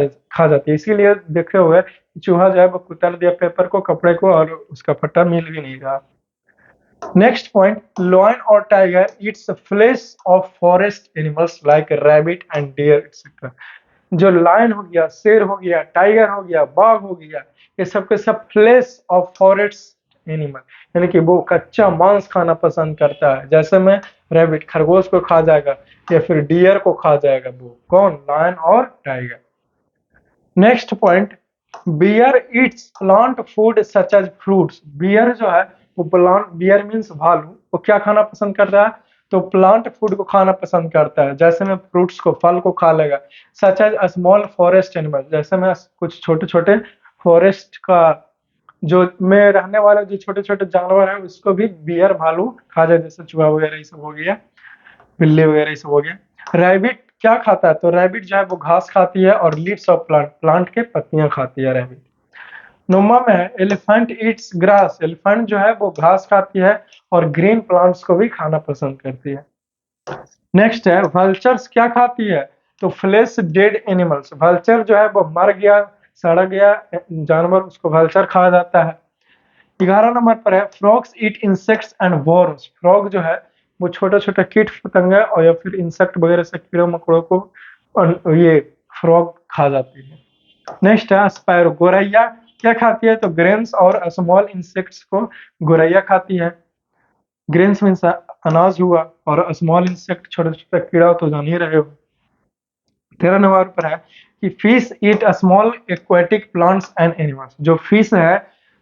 जाती है। इसीलिए देखे हुए चूहा जो है वो कुतर दिया पेपर को, कपड़े को, और उसका फट्टा मिल भी नहीं रहा। नेक्स्ट पॉइंट लॉयन और tiger eats flesh of forest animals like rabbit and deer etcetera. जो लायन हो गया, शेर हो गया, टाइगर हो गया, बाघ हो गया, ये सब के सब फ्लेश ऑफ फॉरेस्ट एनिमल, यानी कि वो कच्चा मांस खाना पसंद करता है। जैसे में रैबिट खरगोश को खा जाएगा या फिर डियर को खा जाएगा, वो कौन, लायन और tiger. Next point, bear eats plant food such as fruits. Bear जो है वो प्लांट, बियर मीन्स भालू, वो क्या खाना पसंद कर रहा है, तो प्लांट फूड को खाना पसंद करता है। जैसे में फ्रूट्स को, फल को खा लेगा। Such as small forest animal, जैसे में कुछ छोटे छोटे फॉरेस्ट का जो में रहने वाले जो छोटे छोटे जानवर है उसको भी बियर, भालू खा जाए, जैसे चूहा वगैरह ये सब हो गया, बिल्ली वगैरह ये सब हो गया। रैबिट क्या खाता है, तो रैबिट जो है वो घास खाती है और लीव्स ऑफ प्लांट, प्लांट के पत्तियां खाती है रैबिट। नोमा में है एलिफेंट ईट्स ग्रास। एलिफेंट जो है वो घास खाती है और ग्रीन प्लांट्स को भी खाना पसंद करती है। नेक्स्ट है वल्चर्स क्या खाती है, तो फ्लेश डेड एनिमल्स। वल्चर जो है वो मर गया, सड़ गया जानवर, उसको वल्चर खा जाता है। 11 नंबर पर है frogs eat insects and worms. Frog जो है वो छोटे छोटे कीट पतंगे और या फिर इंसेक्ट वगैरह से कीड़ों मकोड़ों को ये फ्रॉग खा जाती है। नेक्स्ट है स्पैरो। गोरैया क्या खाती है, तो ग्रेन्स और स्मॉल इंसेक्ट्स को गोरैया खाती है। ग्रेन्स मीन्स अनाज हुआ और स्मॉल इंसेक्ट छोटे छोटे कीड़ा, तो जान ही रहे हो। 13 नंबर पर है कि fish eat small aquatic plants and animals. जो फिश है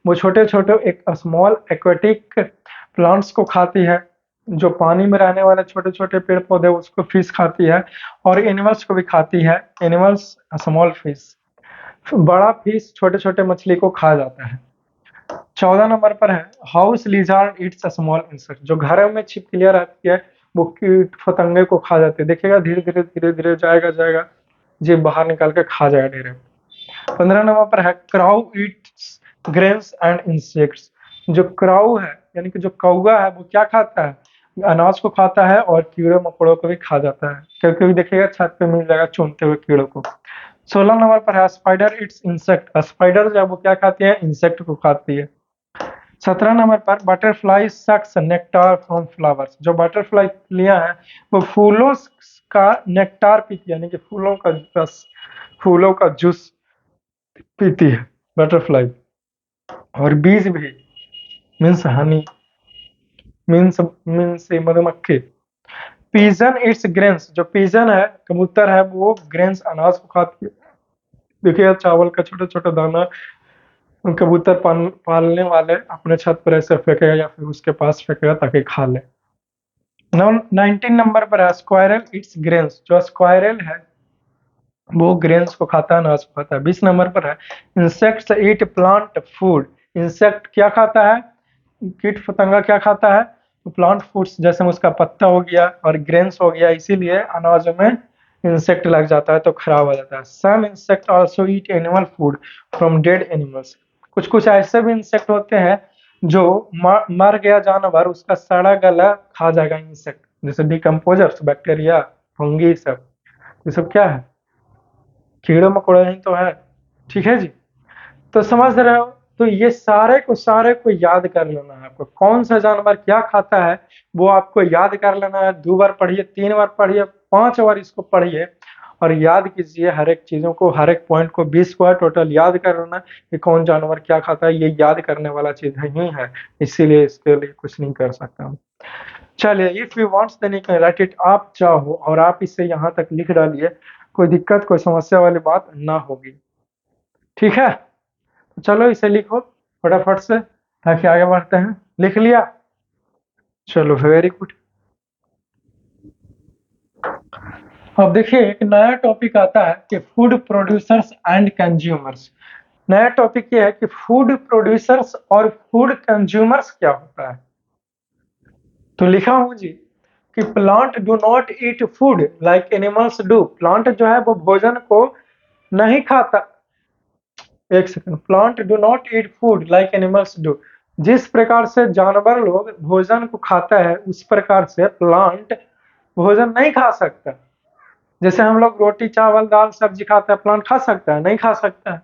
वो छोटे छोटे एक स्मॉल एक्वेटिक प्लांट्स को खाती है, जो पानी में रहने वाले छोटे छोटे पेड़ पौधे उसको फिश खाती है, और एनिमल्स को भी खाती है। एनिमल्स स्मॉल फिश, बड़ा फिश छोटे छोटे मछली को खा जाता है। 14 नंबर पर है house lizard Yeats small insect. जो घरों में छिपकलियां रहती है वो कीट पतंगे को खा जाती है। देखिएगा धीरे धीरे धीरे धीरे जाएगा जाएगा जी बाहर निकाल के खा जाएगा ढेरे। 15 नंबर पर है crow eats grains and insects. जो क्राउ है यानी कि जो कौवा है वो क्या खाता है, अनाज को खाता है और कीड़े मकोड़ों को भी खा जाता है। कभी कभी देखिएगा छत पे मिल जाएगा चुनते हुए कीड़ों को। 16 नंबर पर है स्पाइडर इट्स इंसेक्ट। स्पाइडर जो है वो क्या खाती है, इंसेक्ट को खाती है। 17 नंबर पर butterfly sucks nectar from flowers. जो बटरफ्लाई तितलियां हैं वो फूलों का नेक्टार पीती है, यानी कि फूलों का रस, फूलों का जूस पीती है बटरफ्लाई। और बीज भी, मीन्स हनी, मीन्स मीन्स मधुमक्खी। Pigeon eats grains. जो पीजन है, कबूतर है, वो ग्रेन्स अनाज को खाती है। देखिए चावल का छोटा छोटा दाना कबूतर पालने वाले अपने छत पर ऐसे फेंकेगा या फिर उसके पास फेंकेगा ताकि खा ले। 19 नंबर पर है स्क्वायरल इट्स ग्रेन्स। जो स्क्वायरल है वो ग्रेन्स को खाता है, अनाज को खाता है। 20 नंबर पर है इंसेक्ट्स ईट प्लांट फूड। इंसेक्ट क्या खाता है, कीट पतंगा क्या खाता है, तो प्लांट फूड्स, जैसे में उसका पत्ता हो गया और ग्रेन्स हो गया, इसीलिए अनाज में इंसेक्ट लग जाता है तो खराब हो जाता है। Some insect also eat animal food from dead animals. कुछ कुछ ऐसे भी इंसेक्ट होते हैं जो मर गया जानवर उसका सड़ा गला खा जाएगा इंसेक्ट, जैसे डिकम्पोजर्स, बैक्टीरिया, फंगी, सब ये सब क्या है, कीड़े मकोड़े ही तो है। ठीक है जी, तो समझ रहे हो। तो ये सारे को याद कर लेना है आपको, कौन सा जानवर क्या खाता है वो आपको याद कर लेना है। 2 बार पढ़िए, 3 बार पढ़िए, 5 बार इसको पढ़िए और याद कीजिए हर एक चीजों को, हर एक पॉइंट को। 20 बार टोटल याद कर लेना कि कौन जानवर क्या खाता है। ये याद करने वाला चीज ही है, इसीलिए इसके लिए कुछ नहीं कर सकता हूँ। चलिए, if you wants then you can write it. आप चाहो और आप इसे यहाँ तक लिख डालिए, कोई दिक्कत कोई समस्या वाली बात ना होगी। ठीक है, तो चलो इसे लिखो फटाफट से ताकि आगे बढ़ते हैं। लिख लिया, चलो वेरी गुड। अब देखिए एक नया टॉपिक आता है कि फूड प्रोड्यूसर्स एंड कंज्यूमर्स। नया टॉपिक ये है कि फूड प्रोड्यूसर्स और फूड कंज्यूमर्स क्या होता है। तो लिखा हूं जी कि plant do not eat food like animals do. Plant जो है वो भोजन को नहीं खाता। एक second, plant do not eat food like animals do. जिस प्रकार से जानवर लोग भोजन को खाता है उस प्रकार से प्लांट भोजन नहीं खा सकता। जैसे हम लोग रोटी चावल दाल सब्जी खाते हैं, प्लांट खा सकता है, नहीं खा सकता है।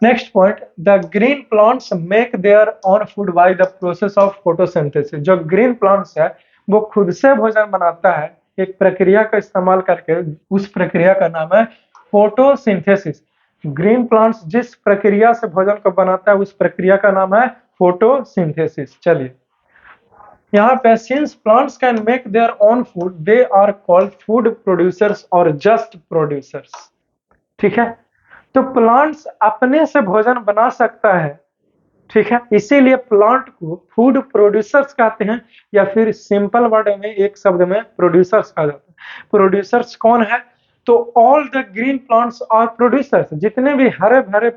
Next point, the green plants make their own food by the process of photosynthesis. जो ग्रीन प्लांट्स है वो खुद से भोजन बनाता है एक प्रक्रिया का इस्तेमाल करके। उस प्रक्रिया का नाम है फोटोसिंथेसिस। ग्रीन प्लांट्स जिस प्रक्रिया से भोजन को बनाता है उस प्रक्रिया का नाम है फोटोसिंथेसिस। चलिए यहाँ पे since plants can make their own food they are called food producers और जस्ट प्रोड्यूसर्स। ठीक है, तो प्लांट्स अपने से भोजन बना सकता है, ठीक है, इसीलिए प्लांट को फूड प्रोड्यूसर्स कहते हैं, या फिर सिंपल वर्ड में एक शब्द में प्रोड्यूसर्स कहा जाता है। प्रोड्यूसर्स कौन है? तो all the green plants are producers. जितने भी हरे भरे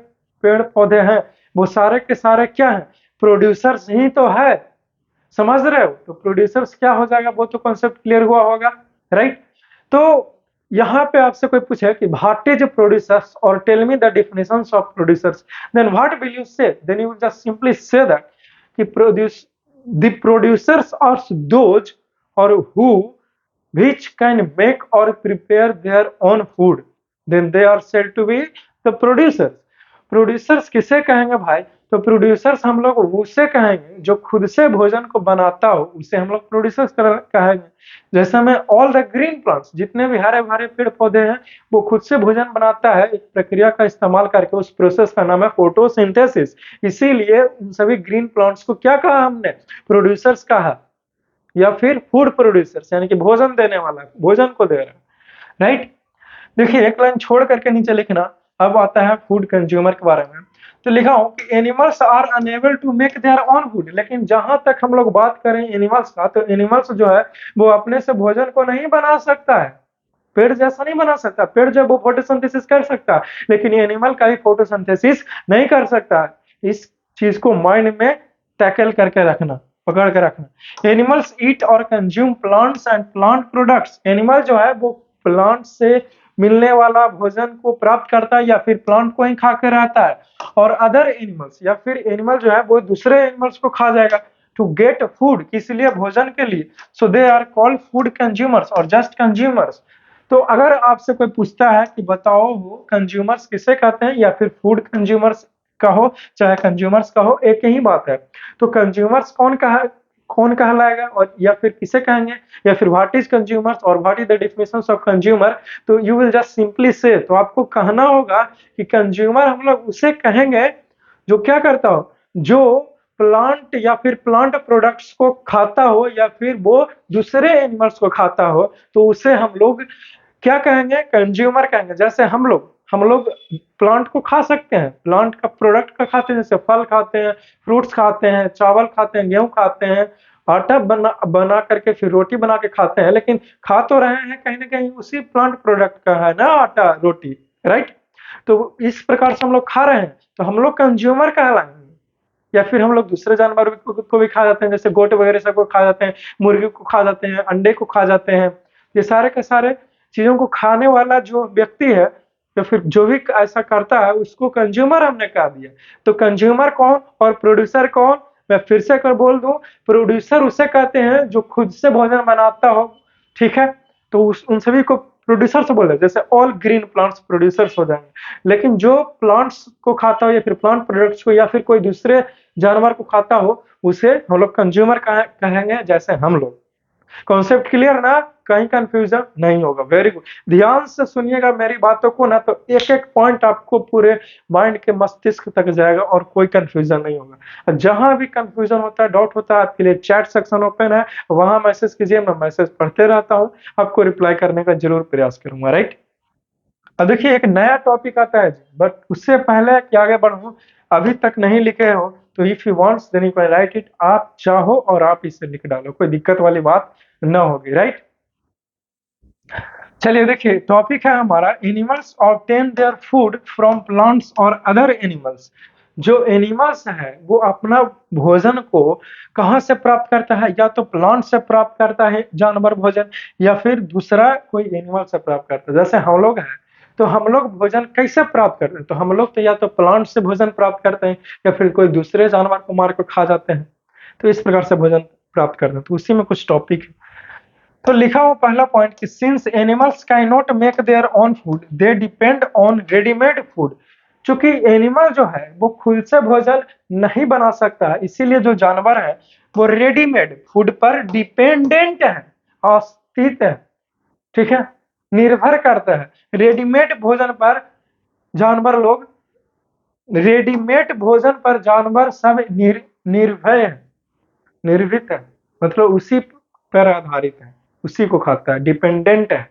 पेड़ पौधे हैं वो सारे के सारे क्या है? प्रोड्यूसर्स ही तो है। समझ रहे हो? तो प्रोड्यूसर्स क्या हो जाएगा, वो तो कॉन्सेप्ट क्लियर हुआ होगा, राइट। तो यहाँ पे आपसे कोई पूछे कि व्हाट इज प्रोड्यूसर्स और tell me the definitions of producers, then what will you say? Then you just simply say that कि द प्रोड्यूसर्स आर दोज और who which can make or prepare their own food, then they are said to be the producers। Producers किसे कहेंगे भाई? तो प्रोड्यूसर्स हम लोग उसे कहेंगे जो खुद से भोजन को बनाता हो, उसे हम लोग प्रोड्यूसर्स कहेंगे। जैसे में ऑल द ग्रीन प्लांट्स, जितने भी हरे भरे पेड़ पौधे हैं वो खुद से भोजन बनाता है एक प्रक्रिया का इस्तेमाल करके, उस प्रोसेस का नाम है फोटोसिंथेसिस। इसीलिए उन सभी ग्रीन प्लांट्स को क्या कहा हमने? प्रोड्यूसर्स कहा, या फिर फूड प्रोड्यूसर्स, यानी कि भोजन देने वाला, भोजन को दे रहा है, राइट। देखिए एक लाइन छोड़ करके नीचे लिखना। अब आता है फूड कंज्यूमर के बारे में। तो लिखा हूं कि animals are unable to make their own food. लेकिन जहां तक हम लोग बात करें एनिमल्स का, तो एनिमल्स जो है वो अपने से भोजन को नहीं बना सकता है, पेड़ जैसा नहीं बना सकता। पेड़ जब वो फोटोसिंथेसिस कर सकता है, लेकिन ये एनिमल का भी फोटोसिंथेसिस नहीं कर सकता है। इस चीज को माइंड में टैकल करके रखना, पकड़ के रखना। एनिमल्स ईट और consume plants and plant products. Animal जो है वो प्लांट से मिलने वाला भोजन को प्राप्त करता है या फिर प्लांट को ही खा के रहता है। और अदर एनिमल्स, या फिर एनिमल जो है वो दूसरे एनिमल्स को खा जाएगा टू गेट फूड, इसलिए भोजन के लिए। So they are called food consumers और जस्ट कंज्यूमर्स। तो अगर आपसे कोई पूछता है कि बताओ वो कंज्यूमर्स किसे कहते हैं, या फिर फूड कंज्यूमर्स कहो चाहे कंज्यूमर्स कहो, एक ही बात है। तो कंज्यूमर्स कौन कहलाएगा और या फिर किसे कहेंगे, या फिर व्हाट इज कंज्यूमर्स और what is the definitions of consumer? तो यू विल जस्ट सिंपली से, तो आपको कहना होगा कि कंज्यूमर हम लोग उसे कहेंगे जो क्या करता हो, जो प्लांट या फिर प्लांट प्रोडक्ट्स को खाता हो या फिर वो दूसरे एनिमल्स को खाता हो, तो उसे हम लोग क्या कहेंगे? कंज्यूमर कहेंगे। जैसे हम लोग प्लांट को खा सकते हैं, प्लांट का प्रोडक्ट का खाते हैं, जैसे फल खाते हैं, फ्रूट्स खाते हैं, चावल खाते हैं, गेहूं खाते हैं, आटा बना करके फिर रोटी बना के खाते हैं। लेकिन खा तो रहे हैं कहीं ना कहीं उसी प्लांट प्रोडक्ट का है ना, आटा रोटी, राइट। तो इस प्रकार से हम लोग खा रहे हैं, तो हम लोग कंज्यूमर कहलाएंगे। या फिर हम लोग दूसरे जानवर को भी खा जाते हैं, जैसे गोट वगैरह सबको खा जाते हैं, मुर्गी को खा जाते हैं, अंडे को खा जाते हैं। ये सारे के सारे चीजों को खाने वाला जो व्यक्ति है या फिर जो भी ऐसा करता है उसको कंज्यूमर हमने कह दिया। तो कंज्यूमर कौन और प्रोड्यूसर कौन? मैं फिर से कर बोल दूं, प्रोड्यूसर उसे कहते हैं जो खुद से भोजन बनाता हो, ठीक है। तो उन सभी को प्रोड्यूसर से बोले, जैसे ऑल ग्रीन प्लांट्स प्रोड्यूसर्स हो जाएंगे। लेकिन जो प्लांट्स को खाता हो या फिर प्लांट प्रोडक्ट्स को या फिर कोई दूसरे जानवर को खाता हो, उसे हम लोग कंज्यूमर कहेंगे, जैसे हम लोग। कॉन्सेप्ट क्लियर ना? कहीं कंफ्यूजन नहीं होगा। वेरी गुड, ध्यान से सुनिएगा मेरी बातों को ना, तो एक एक पॉइंट आपको पूरे माइंड के मस्तिष्क तक जाएगा और कोई कंफ्यूजन नहीं होगा। जहां भी कंफ्यूजन होता है, डाउट होता है, आपके लिए चैट सेक्शन ओपन है, वहां मैसेज कीजिए, मैं मैसेज पढ़ते रहता हूँ, आपको रिप्लाई करने का जरूर प्रयास करूंगा, राइट। अब देखिए एक नया टॉपिक आता है, बट उससे पहले कि आगे बढ़ूं, अभी तक नहीं लिखे हो तो if you wants then you can write it. आप चाहो और आप इसे लिख डालो, कोई दिक्कत वाली बात ना होगी, राइट। चलिए देखिए टॉपिक है हमारा, animals obtain their food from plants और अदर एनिमल्स। जो एनिमल्स है वो अपना भोजन को कहाँ से प्राप्त करता है? या तो प्लांट से प्राप्त करता है जानवर भोजन, या फिर दूसरा कोई एनिमल से प्राप्त करता है। जैसे हम लोग हैं, तो हम लोग भोजन कैसे प्राप्त करते हैं? तो हम लोग तो या तो प्लांट से भोजन प्राप्त करते हैं या फिर कोई दूसरे जानवर को मार कर खा जाते हैं। तो इस प्रकार से भोजन प्राप्त करते हैं, तो उसी में कुछ टॉपिक है। तो लिखा हुआ पहला पॉइंट कि since animals can not make their own food they depend on readymade food. चूंकि एनिमल जो है वो खुद से भोजन नहीं बना सकता है, इसीलिए जो जानवर है वो रेडीमेड फूड पर डिपेंडेंट है, आश्रित है, ठीक है। निर्भर करता है। रेडीमेड भोजन पर जानवर लोग रेडीमेड भोजन पर जानवर सब निर्भय है, निर्भीत है, मतलब उसी पर आधारित है, उसी को खाता है, डिपेंडेंट है।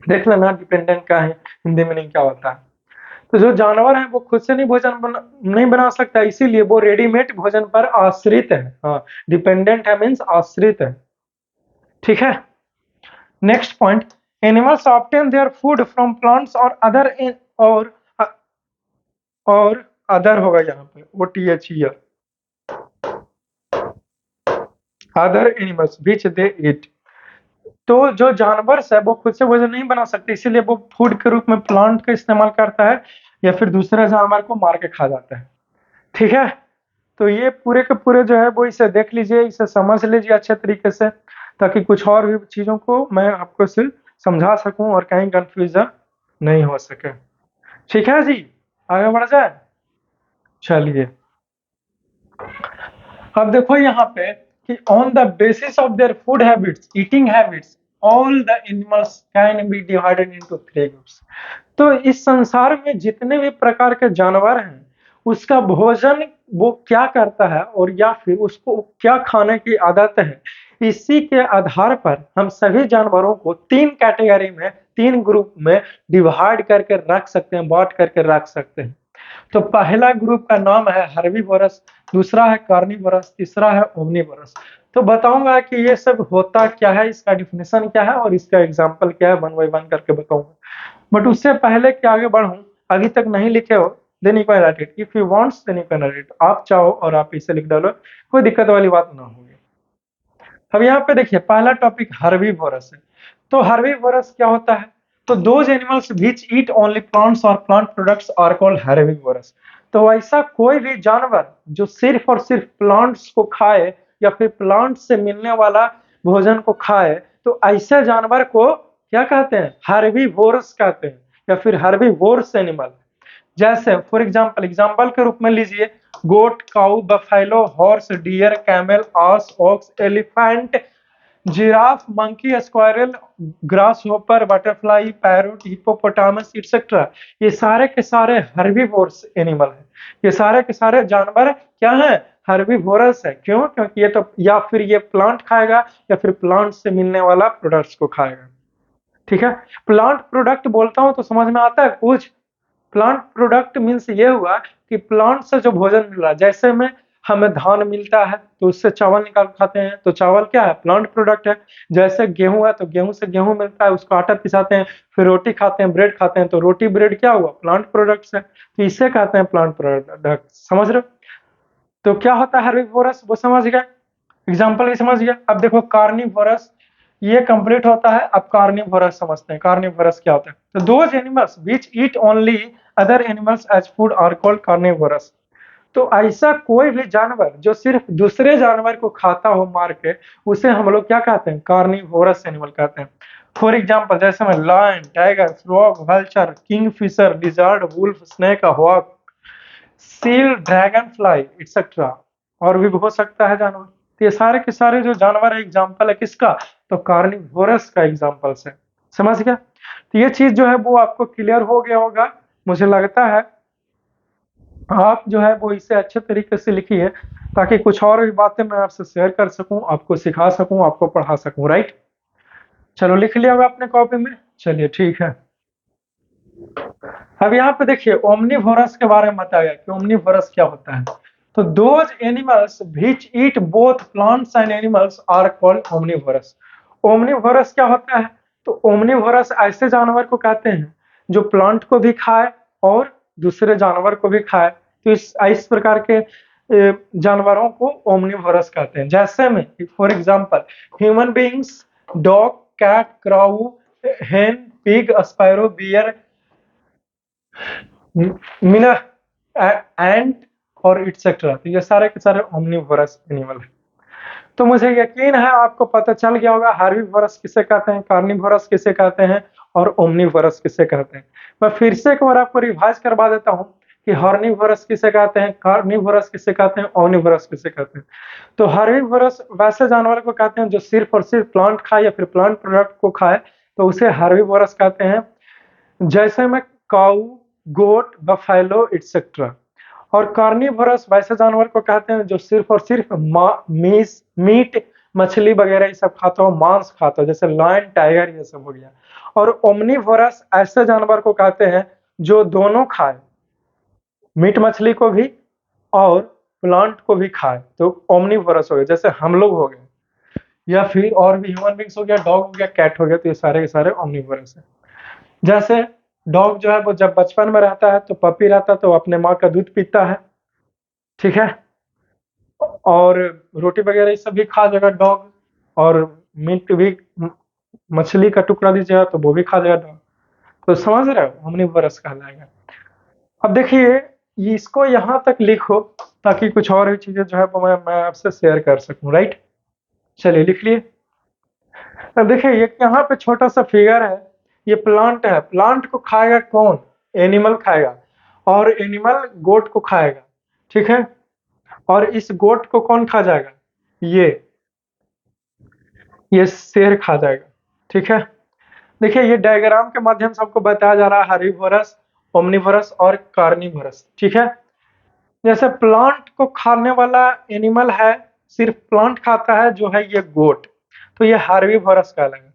देख लेना डिपेंडेंट का है हिंदी में नहीं क्या होता है। तो जो जानवर है वो खुद से नहीं नहीं बना सकता, इसीलिए वो रेडीमेड भोजन पर आश्रित है। हाँ, डिपेंडेंट है मीन्स आश्रित है। ठीक है, next point, animals obtain their food from plants और और अदर होगा यहाँ पे OTHER, other animals which they ईट। तो जो जानवर है वो खुद से भोजन नहीं बना सकते, इसीलिए वो फूड के रूप में प्लांट का इस्तेमाल करता है या फिर दूसरे जानवर को मार के खा जाता है। ठीक है, तो ये पूरे के पूरे जो है वो इसे देख लीजिए, इसे समझ लीजिए अच्छे तरीके से, ताकि कुछ और भी चीजों को मैं आपको सिर्फ समझा सकूं और कहीं कंफ्यूजन नहीं हो सके। ठीक है जी, आगे बढ़ जाए। चलिए, अब देखो यहाँ पे कि on the basis of their food habits, eating habits, all the animals can be divided into 3 groups. तो इस संसार में जितने भी प्रकार के जानवर हैं, उसका भोजन वो क्या करता है और या फिर उसको क्या खाने की आदत है, इसी के आधार पर हम सभी जानवरों को 3 कैटेगरी में, 3 ग्रुप में डिवाइड करके रख सकते हैं, बांट करके रख सकते हैं। तो पहला ग्रुप का नाम है हर्बीवोरस, दूसरा है कार्निवोरस, तीसरा है ओमनीवोरस। तो बताऊंगा कि ये सब होता क्या है, इसका डिफिनेशन क्या है और इसका एग्जांपल क्या है, वन बाय वन करके बताऊंगा। बट उससे पहले कि आगे बढ़ूं, अभी तक नहीं लिखे हो then you can write it, if you wants then you can write it, आप चाहो और आप इसे लिख डालो, कोई दिक्कत वाली बात ना होगी। अब यहाँ पे देखिए पहला टॉपिक हर्बीवोरस है। तो हर्बीवोरस क्या होता है, तो those animals which eat only plants और plant products are called herbivorous. तो ऐसा कोई भी जानवर जो सिर्फ और सिर्फ प्लांट्स को खाए या फिर प्लांट से मिलने वाला भोजन को खाए, तो ऐसे जानवर को क्या कहते हैं, हर्बीवोरस कहते हैं या फिर हर्बीवोरस एनिमल। जैसे फॉर एग्जाम्पल, एग्जाम्पल के रूप में लीजिए, goat, cow, buffalo, horse, deer, camel, ass, ox, elephant, giraffe, monkey, squirrel, grasshopper, butterfly, parrot, hippopotamus etcetera, ये सारे के सारे हर्बीवोरस एनिमल हैं। ये सारे के सारे जानवर क्या हैं, हर्बीवोरस है। क्यों, क्योंकि ये तो या फिर ये प्लांट खाएगा या फिर प्लांट से मिलने वाला प्रोडक्ट्स को खाएगा। ठीक है, प्लांट प्रोडक्ट बोलता हूं तो समझ में आता है कुछ। प्लांट प्रोडक्ट मीन्स ये हुआ कि प्लांट से जो भोजन मिल रहा है, जैसे में हमें धान मिलता है तो उससे चावल निकाल खाते हैं, तो चावल क्या है, प्लांट प्रोडक्ट है। जैसे गेहूं है तो गेहूं से गेहूं मिलता है, उसको आटा पिसाते हैं, फिर रोटी खाते हैं, ब्रेड खाते हैं, तो रोटी ब्रेड क्या हुआ, प्लांट प्रोडक्ट्स है। तो इसे कहते हैं प्लांट प्रोडक्ट, समझ रहे हो। तो क्या होता है हर्बीवोरस, वो समझ गए, एग्जाम्पल भी समझ गया। अब देखो कार्निवोरस, ये कंप्लीट होता है। अब कार्निवोरस समझते हैं, कार्निवोरस क्या होता है। तो those animals which eat only other animals as food are called carnivorous. तो ऐसा कोई भी जानवर जो सिर्फ दूसरे जानवर को खाता हो मार के, उसे हम लोग क्या कहते हैं, कार्निवोरस एनिमल कहते हैं। फॉर एग्जाम्पल, जैसे में lion, tiger, frog, vulture, kingfisher, lizard, wolf, snake, hawk, seal, dragonfly etcetera, और भी हो सकता है जानवर। तो ये सारे के सारे जो जानवर है एग्जाम्पल है किसका, तो कार्निवोरस का एग्जाम्पल है। समझ गया, तो ये चीज जो है वो आपको क्लियर हो गया होगा, मुझे लगता है। आप जो है वो इसे अच्छे तरीके से लिखिए, ताकि कुछ और भी बातें मैं आपसे शेयर कर सकूं, आपको सिखा सकूं, आपको पढ़ा सकूं। राइट, चलो लिख लिया होगा अपने कॉपी में, चलिए ठीक है। अब यहाँ पे देखिए ओमनीवोरस के बारे में बताया कि ओमनीवोरस क्या होता है। तो those animals which eat both plants and animals are called omnivorous. Omnivorous क्या होता है, तो ओमनीवोरस ऐसे जानवर को कहते हैं जो प्लांट को भी खाए और दूसरे जानवर को भी खाए। तो इस प्रकार के जानवरों को ओमनीवोरस कहते हैं। जैसे में for example, human beings, dog, cat, crow, hen, pig, sparrow, bear, myna, ant और इटसेट्रा। तो ये सारे के सारे ओमनीवोरस एनिमल है। तो मुझे यकीन है आपको पता चल गया होगा हर्बीवोरस किसे कहते हैं, कार्निवोरस किसे कहते हैं और ओमनीवोरस किसे कहते हैं। मैं फिर से एक बार आपको रिवाइज करवा देता हूं कि हर्बीवोरस किसे कहते हैं, कार्निवोरस किसे कहते हैं, ओमनीवोरस किसे कहते हैं। तो हर्बीवोरस वैसे जानवर को कहते हैं जो सिर्फ और सिर्फ प्लांट खाए या फिर प्लांट प्रोडक्ट को खाए, तो उसे हर्बीवोरस कहते हैं। जैसे में काऊ, गोट, बफेलो एक्सेट्रा। और कार्निवोरस वैसे जानवर को कहते हैं जो सिर्फ और सिर्फ मीट, मछली वगैरह ये सब खाता हो, मांस खाता हो, जैसे लायन, टाइगर ये सब हो गया। और ओमनीवोरस ऐसे जानवर को कहते हैं जो दोनों खाए, मीट मछली को भी और प्लांट को भी खाए, तो ओमनीवोरस हो गए, जैसे हम लोग हो गए, या फिर और भी ह्यूमन बींग्स हो गया, डॉग हो गया, कैट हो गया, तो ये सारे के सारे ओमनीवोरस है। जैसे डॉग जो है वो जब बचपन में रहता है तो पपी रहता है तो अपने माँ का दूध पीता है, ठीक है, और रोटी वगैरह ये सब भी खा जाएगा डॉग, और मीट भी, मछली का टुकड़ा दीजिएगा तो वो भी खा जाएगा डॉग। तो समझ रहे हो, ओमनीवोरस कहलाएगा। अब देखिए, इसको यहाँ तक लिखो ताकि कुछ और भी चीजें जो है वो मैं आपसे शेयर कर सकूं, राइट। चलिए लिख लिए। अब देखिए ये यहाँ पे छोटा सा फिगर है, ये प्लांट है, प्लांट को खाएगा कौन, एनिमल खाएगा, और एनिमल गोट को खाएगा, ठीक है। और इस गोट को कौन खा जाएगा, ये शेर खा जाएगा, ठीक है। देखिए ये डायग्राम के माध्यम से आपको बताया जा रहा है हर्बीवोरस, ओमनीवोरस और कार्निवोरस, ठीक है। जैसे प्लांट को खाने वाला एनिमल है, सिर्फ प्लांट खाता है जो है ये गोट, तो ये हर्बीवोरस कहलाएगा।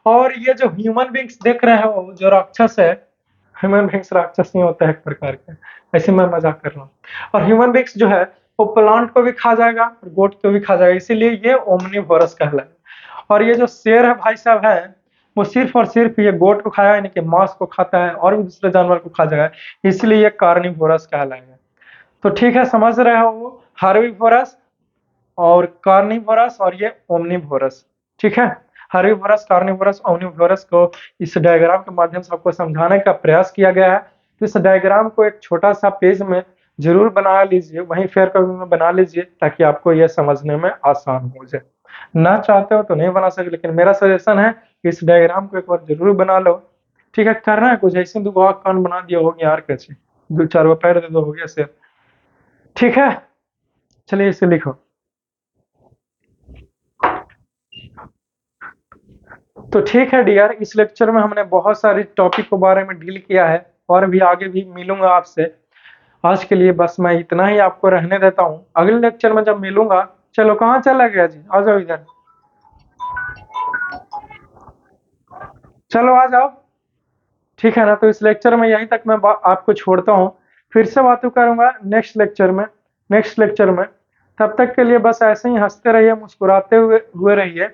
और ये जो ह्यूमन बींग्स देख रहे हो जो राक्षस है, ह्यूमन बींग्स राक्षस नहीं होता है एक प्रकार के, ऐसे मैं मजाक कर रहा हूँ। और ह्यूमन बींग्स जो है वो प्लांट को भी खा जाएगा और गोट को भी खा जाएगा, इसीलिए ये ओमनीवोरस कहलाएगा। और ये जो शेर है भाई साहब है, वो सिर्फ और सिर्फ ये गोट को खाया, यानी कि मांस को खाता है, और भी दूसरे जानवर को खा जाएगा, इसलिए ये कार्निवोरस कहलाएगा। तो ठीक है, समझ रहे हो, वो हर्बीवोरस और कार्निवोरस और ये ओमनीवोरस, ठीक है। हर्बीवोरस, कार्निवोरस, ओमनीवोरस को इस डायग्राम के माध्यम से आपको समझाने का प्रयास किया गया है। तो इस डायग्राम को एक छोटा सा पेज में जरूर बना लीजिए, वहीं फेयर कॉपी में बना लीजिए, ताकि आपको यह समझने में आसान हो जाए। ना चाहते हो तो नहीं बना सकते, लेकिन मेरा सजेशन है कि इस डायग्राम को एक बार जरूर बना लो, ठीक है। करना है कुछ ऐसे, दो आँख कान बना दिया हो गया यार, कैसे दो चार वो पैर दे दो, हो गया शेर, ठीक है। चलिए इसे लिखो। तो ठीक है डियर, इस लेक्चर में हमने बहुत सारे टॉपिक के बारे में डील किया है, और भी आगे भी मिलूंगा आपसे। आज के लिए बस मैं इतना ही आपको रहने देता हूँ, अगले लेक्चर में जब मिलूंगा, चलो कहाँ चला गया जी, आ जाओ इधर, चलो आ जाओ, ठीक है ना। तो इस लेक्चर में यहीं तक मैं आपको छोड़ता हूँ, फिर से बातें करूंगा नेक्स्ट लेक्चर में। तब तक के लिए बस ऐसे ही हंसते रहिए, मुस्कुराते हुए रहिए,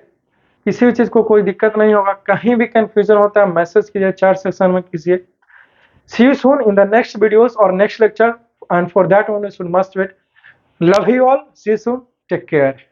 किसी भी चीज को कोई दिक्कत नहीं होगा, कहीं भी कंफ्यूजन होता है मैसेज कीजिए, चैट सेक्शन में कीजिए। See you soon in the next videos or next lecture, and for that one you should must wait. Love you all. See you soon. Take care.